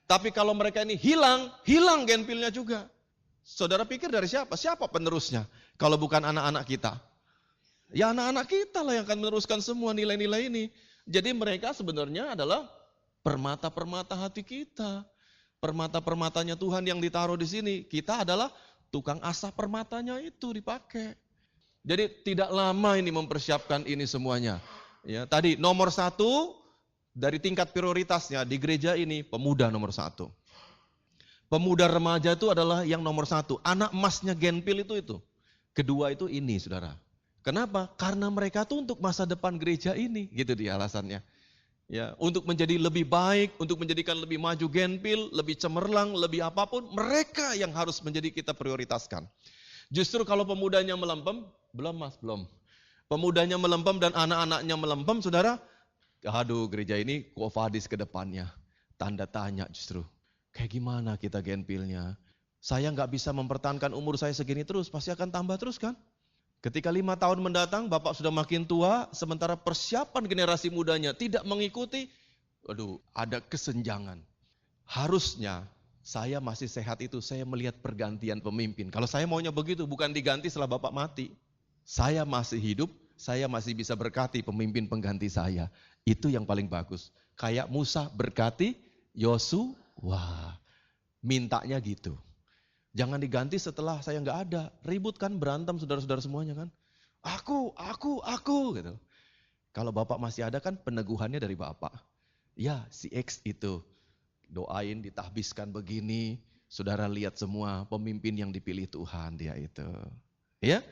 Tapi kalau mereka ini hilang genpilnya juga. Saudara pikir dari siapa? Siapa penerusnya? Kalau bukan anak-anak kita. Ya anak-anak kita lah yang akan meneruskan semua nilai-nilai ini. Jadi mereka sebenarnya adalah permata-permata hati kita. Permata-permatanya Tuhan yang ditaruh di sini. Kita adalah tukang asah permatanya itu dipakai. Jadi tidak lama ini mempersiapkan ini semuanya. Ya, tadi nomor 1 dari tingkat prioritasnya di gereja ini pemuda nomor 1. Pemuda remaja itu adalah yang nomor 1. Anak emasnya genpil itu. Kedua itu ini saudara. Kenapa? Karena mereka tuh untuk masa depan gereja ini, gitu dia alasannya. Ya, untuk menjadi lebih baik, untuk menjadikan lebih maju genpil, lebih cemerlang, lebih apapun, mereka yang harus menjadi kita prioritaskan. Justru kalau pemudanya melempem, belum. Pemudanya melempem dan anak-anaknya melempem, saudara, aduh gereja ini kofadis ke depannya. Tanda tanya justru. Kayak gimana kita genpilnya? Saya nggak bisa mempertahankan umur saya segini terus, pasti akan tambah terus kan? Ketika 5 tahun mendatang, Bapak sudah makin tua, sementara persiapan generasi mudanya tidak mengikuti, aduh, ada kesenjangan. Harusnya saya masih sehat itu, saya melihat pergantian pemimpin. Kalau saya maunya begitu, bukan diganti setelah Bapak mati. Saya masih hidup, saya masih bisa berkati pemimpin pengganti saya. Itu yang paling bagus. Kayak Musa berkati Yosua, wah, mintanya gitu. Jangan diganti setelah saya nggak ada. Ribut kan, berantem saudara-saudara semuanya kan. Aku gitu. Kalau Bapak masih ada kan peneguhannya dari Bapak. Ya si X itu. Doain ditahbiskan begini. Saudara lihat semua pemimpin yang dipilih Tuhan dia itu. Ya.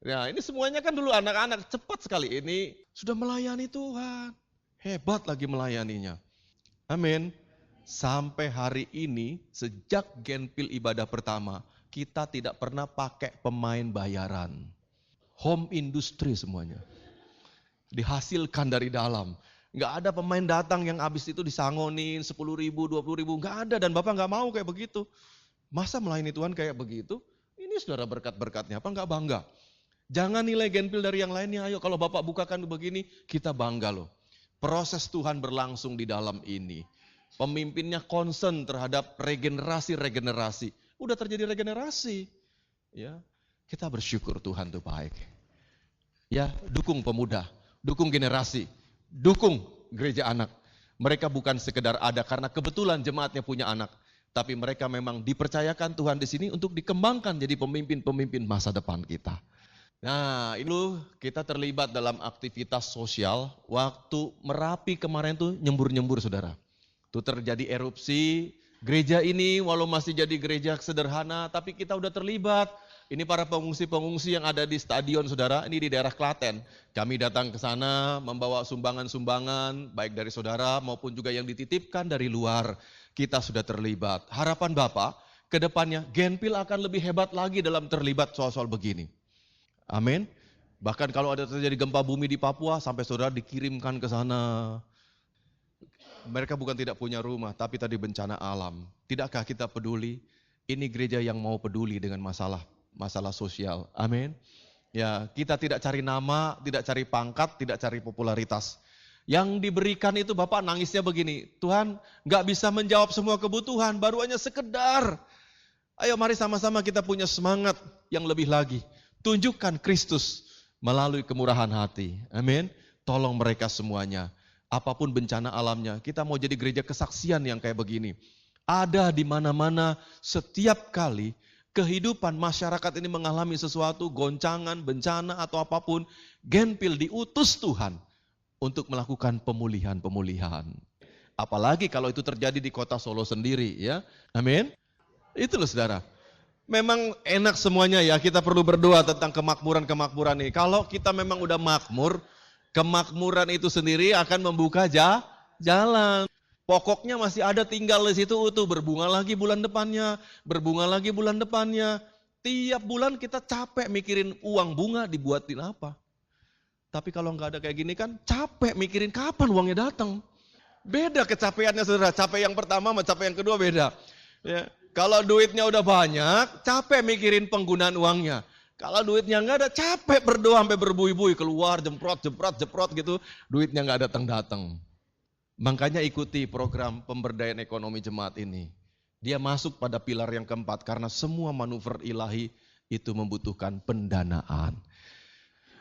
Nah ini semuanya kan dulu anak-anak cepat sekali. Ini sudah melayani Tuhan. Hebat lagi melayaninya. Amin. Sampai hari ini, sejak genpil ibadah pertama, kita tidak pernah pakai pemain bayaran. Home industry semuanya. Dihasilkan dari dalam. Nggak ada pemain datang yang habis itu disangonin 10.000, 20.000. Nggak ada dan Bapak nggak mau kayak begitu. Masa melayani Tuhan kayak begitu? Ini saudara berkat-berkatnya apa nggak bangga? Jangan nilai genpil dari yang lainnya. Ayo kalau Bapak bukakan begini, kita bangga loh. Proses Tuhan berlangsung di dalam ini. Pemimpinnya concern terhadap regenerasi. Udah terjadi regenerasi. Ya, kita bersyukur Tuhan itu baik. Ya, dukung pemuda, dukung generasi, dukung gereja anak. Mereka bukan sekedar ada karena kebetulan jemaatnya punya anak, tapi mereka memang dipercayakan Tuhan di sini untuk dikembangkan jadi pemimpin-pemimpin masa depan kita. Nah, itu kita terlibat dalam aktivitas sosial. Waktu Merapi kemarin tuh nyembur-nyembur saudara. Itu terjadi erupsi, gereja ini walau masih jadi gereja sederhana, tapi kita udah terlibat. Ini para pengungsi-pengungsi yang ada di stadion, saudara. Ini di daerah Klaten. Kami datang ke sana membawa sumbangan-sumbangan, baik dari saudara maupun juga yang dititipkan dari luar. Kita sudah terlibat. Harapan Bapak, ke depannya Genpil akan lebih hebat lagi dalam terlibat soal-soal begini. Amin. Bahkan kalau ada terjadi gempa bumi di Papua, sampai saudara dikirimkan ke sana. Mereka bukan tidak punya rumah, tapi tadi bencana alam. Tidakkah kita peduli? Ini gereja yang mau peduli dengan masalah sosial. Amin. Ya, kita tidak cari nama, tidak cari pangkat, tidak cari popularitas. Yang diberikan itu Bapak nangisnya begini, Tuhan nggak bisa menjawab semua kebutuhan, baru hanya sekedar. Ayo mari sama-sama kita punya semangat yang lebih lagi. Tunjukkan Kristus melalui kemurahan hati. Amin. Tolong mereka semuanya. Apapun bencana alamnya, kita mau jadi gereja kesaksian yang kayak begini. Ada di mana-mana setiap kali kehidupan masyarakat ini mengalami sesuatu, goncangan, bencana atau apapun, Genpil diutus Tuhan untuk melakukan pemulihan-pemulihan. Apalagi kalau itu terjadi di kota Solo sendiri, ya. Amin. Itu loh saudara. Memang enak semuanya ya, kita perlu berdoa tentang kemakmuran-kemakmuran ini. Kalau kita memang udah makmur, kemakmuran itu sendiri akan membuka jalan. Pokoknya masih ada tinggal di situ utuh, berbunga lagi bulan depannya, berbunga lagi bulan depannya. Tiap bulan kita capek mikirin uang bunga dibuatin apa. Tapi kalau nggak ada kayak gini kan capek mikirin kapan uangnya datang. Beda kecapeannya saudara, capek yang pertama sama capek yang kedua beda. Ya. Kalau duitnya udah banyak, capek mikirin penggunaan uangnya. Kalau duitnya nggak ada, capek berdoa sampai berbuih-buih, keluar jemprot gitu, duitnya nggak datang-datang. Makanya ikuti program pemberdayaan ekonomi jemaat ini. Dia masuk pada pilar yang keempat karena semua manuver ilahi itu membutuhkan pendanaan.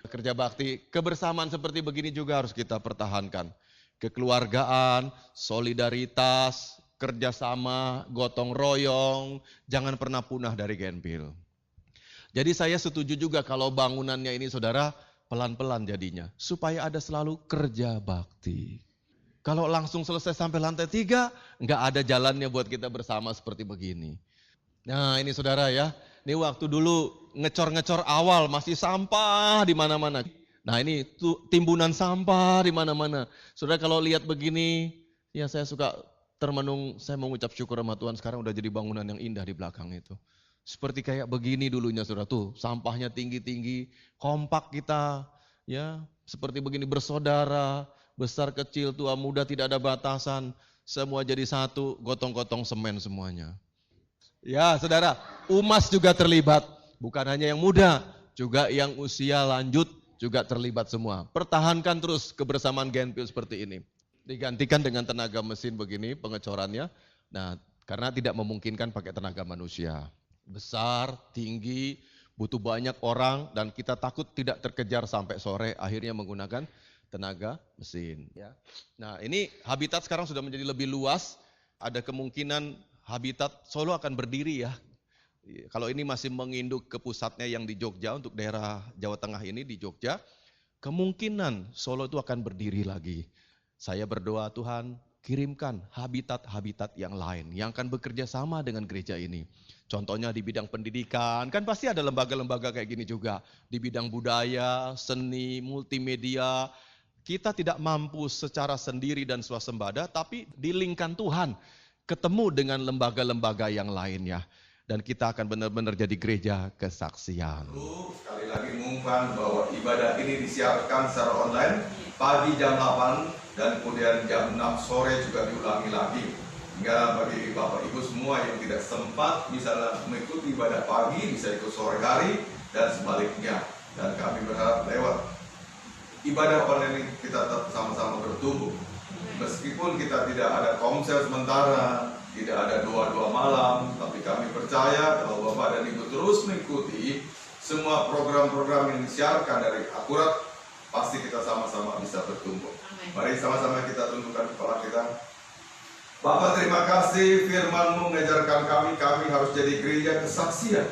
Kerja bakti, kebersamaan seperti begini juga harus kita pertahankan. Kekeluargaan, solidaritas, kerjasama, gotong royong, jangan pernah punah dari Genpil. Jadi saya setuju juga kalau bangunannya ini saudara pelan-pelan jadinya. Supaya ada selalu kerja bakti. Kalau langsung selesai sampai lantai 3, nggak ada jalannya buat kita bersama seperti begini. Nah ini saudara ya, ini waktu dulu ngecor-ngecor awal masih sampah di mana-mana. Nah ini tuh timbunan sampah di mana-mana. Saudara kalau lihat begini, ya saya suka termenung, saya mengucap syukur sama Tuhan sekarang udah jadi bangunan yang indah di belakang itu. Seperti kayak begini dulunya saudara tuh, sampahnya tinggi-tinggi, kompak kita, ya seperti begini bersaudara, besar kecil tua muda tidak ada batasan, semua jadi satu, gotong-gotong semen semuanya. Ya saudara, UMAS juga terlibat, bukan hanya yang muda, juga yang usia lanjut juga terlibat semua. Pertahankan terus kebersamaan Genpil seperti ini. Digantikan dengan tenaga mesin begini pengecorannya. Nah, karena tidak memungkinkan pakai tenaga manusia. Besar, tinggi, butuh banyak orang dan kita takut tidak terkejar sampai sore, akhirnya menggunakan tenaga mesin. Ya. Nah, ini habitat sekarang sudah menjadi lebih luas. Ada kemungkinan habitat Solo akan berdiri ya. Kalau ini masih menginduk ke pusatnya yang di Jogja untuk daerah Jawa Tengah ini di Jogja, kemungkinan Solo itu akan berdiri lagi. Saya berdoa Tuhan kirimkan habitat-habitat yang lain yang akan bekerja sama dengan gereja ini. Contohnya di bidang pendidikan, kan pasti ada lembaga-lembaga kayak gini juga. Di bidang budaya, seni, multimedia, kita tidak mampu secara sendiri dan swasembada, tapi dilingkan Tuhan. Ketemu dengan lembaga-lembaga yang lainnya. Dan kita akan benar-benar jadi gereja kesaksian. Sekali lagi mengumumkan bahwa ibadah ini disiarkan secara online pagi jam 8 dan kemudian jam 6 sore juga diulangi lagi. Hingga bagi Bapak Ibu semua yang tidak sempat misalnya mengikuti ibadah pagi bisa ikut sore hari dan sebaliknya. Dan kami berharap lewat ibadah online ini kita tetap sama-sama bertumbuh. Meskipun kita tidak ada konser sementara, tidak ada doa-doa malam, tapi kami percaya kalau Bapak dan Ibu terus mengikuti semua program-program yang disiarkan dari akurat, pasti kita sama-sama bisa bertumbuh. Mari sama-sama kita tundukkan kepala kita. Bapak terima kasih firman-Mu mengajarkan kami harus jadi gereja kesaksian.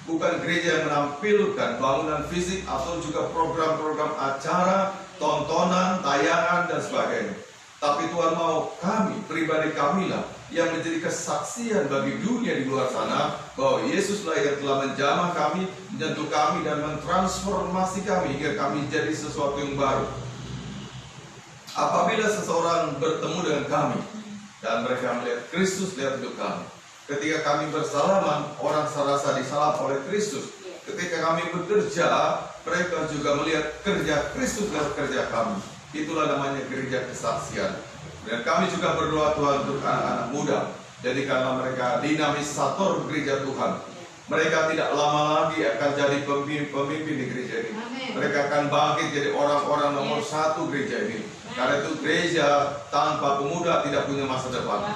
Bukan gereja yang menampilkan bangunan fisik atau juga program-program acara, tontonan, tayangan, dan sebagainya. Tapi Tuhan mau kami, pribadi kamilah yang menjadi kesaksian bagi dunia di luar sana bahwa Yesuslah yang telah menjamah kami, menyentuh kami, dan mentransformasi kami hingga kami jadi sesuatu yang baru. Apabila seseorang bertemu dengan kami dan mereka melihat Kristus dalam hidup kami, ketika kami bersalaman, orang serasa disalap oleh Kristus. Ketika kami bekerja, mereka juga melihat kerja Kristus dalam kerja kami. Itulah namanya gereja kesaksian. Dan kami juga berdoa Tuhan untuk anak-anak muda. Jadikanlah mereka dinamisator gereja Tuhan. Mereka tidak lama lagi akan jadi pemimpin di gereja ini. Mereka akan bangkit jadi orang-orang nomor satu gereja ini. Karena itu gereja tanpa pemuda tidak punya masa depan.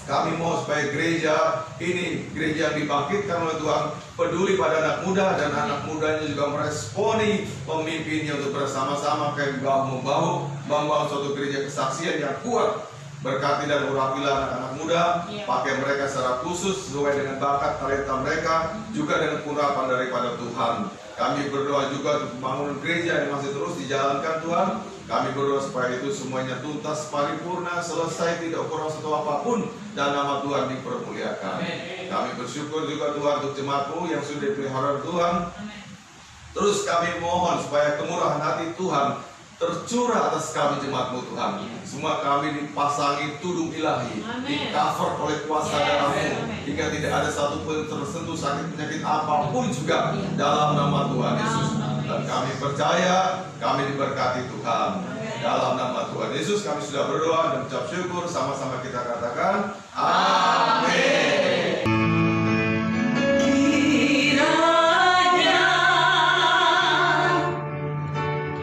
Kami mau supaya gereja ini, gereja yang dibangkitkan oleh Tuhan, peduli pada anak muda, dan anak mudanya juga meresponi pemimpinnya untuk bersama-sama kayak bahu-membahu membangun suatu gereja kesaksian yang kuat. Berkati dan urapilah anak-anak muda, pakai mereka secara khusus sesuai dengan bakat talenta mereka, juga dengan urapan daripada Tuhan. Kami berdoa juga untuk pembangunan gereja yang masih terus dijalankan Tuhan. Kami berdoa supaya itu semuanya tuntas, paripurna, selesai, tidak kurang satu apapun, dan nama Tuhan dipermuliakan. Kami bersyukur juga Tuhan untuk jemaat-Mu yang sudah dipelihara Tuhan. Terus kami mohon supaya kemurahan hati Tuhan tercurah atas kami jemaat-Mu Tuhan. Semua kami dipasangi tudung ilahi, di-cover oleh kuasa darah-Mu, hingga tidak ada satupun tersentuh sakit penyakit apapun juga dalam nama Tuhan Yesus. Dan kami percaya, kami diberkati Tuhan. Dalam nama Tuhan Yesus kami sudah berdoa dan ucap syukur. Sama-sama kita katakan, amin. Kiranya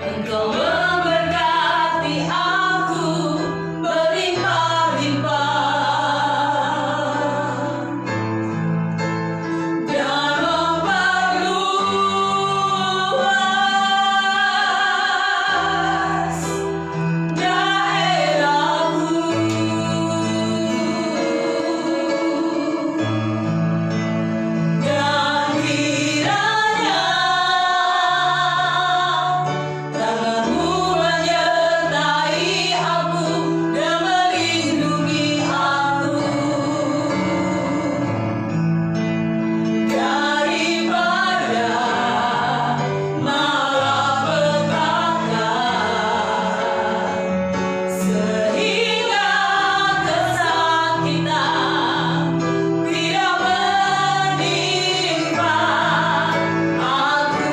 Engkau memberkati aku berlimpah-limpah dan memperluas daerahku. Dan kiranya tangan-Mu menyertai aku dan melindungi aku daripada malapetaka, sehingga kesakitan tidak menimpa aku.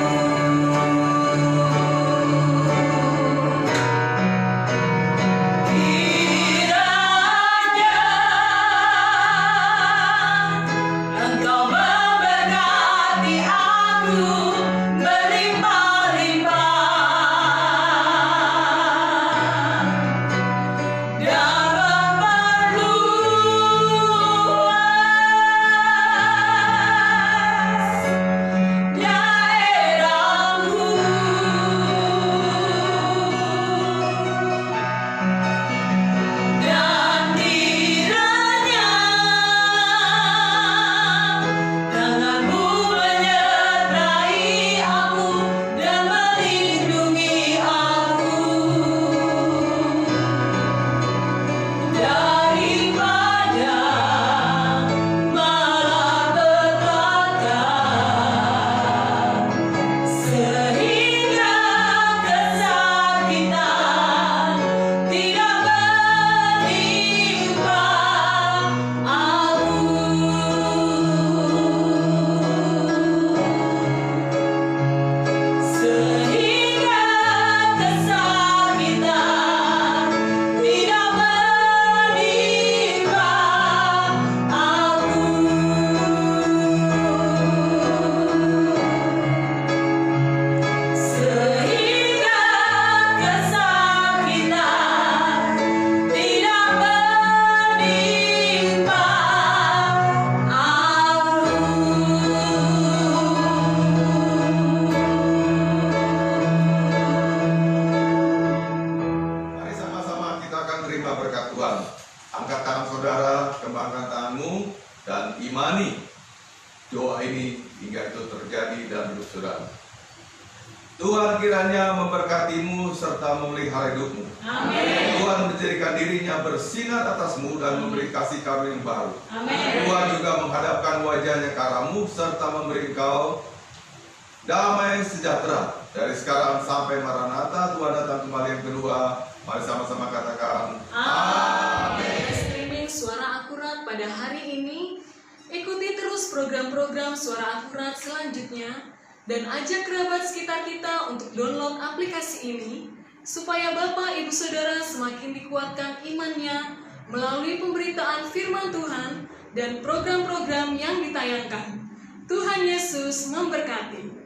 Kiranya Engkau memberkati aku berlimpah-limpah dan memperluas daerahku. Dan kiranya tangan-Mu menyertai aku dan melindungi aku daripada malapetaka, sehingga kesakitan tidak menimpa aku. Sehingga kesakitan tidak menimpa aku. Sehingga kesakitan tidak menimpa Mari sama-sama kita akan terima berkat Tuhan. Angkat tangan saudara, kembangkan tanganmu, dan imani doa ini hingga itu terjadi dalam hidup saudara. Tuhan kiranya memberkatimu serta memelihara hidupmu. Amin. Tuhan menjadikan dirinya bersinar atasmu dan memberi kasih karunia yang baru. Amin. Tuhan juga menghadapkan wajahnya ke arahmu serta memberi engkau damai sejahtera. Dari sekarang sampai Maranatha, Tuhan datang kembali yang kedua. Mari sama-sama katakan Amin. Streaming Suara Akurat pada hari ini. Ikuti terus program-program Suara Akurat selanjutnya dan ajak kerabat sekitar kita untuk download aplikasi ini supaya Bapak Ibu Saudara semakin dikuatkan imannya melalui pemberitaan firman Tuhan dan program-program yang ditayangkan. Tuhan Yesus memberkati.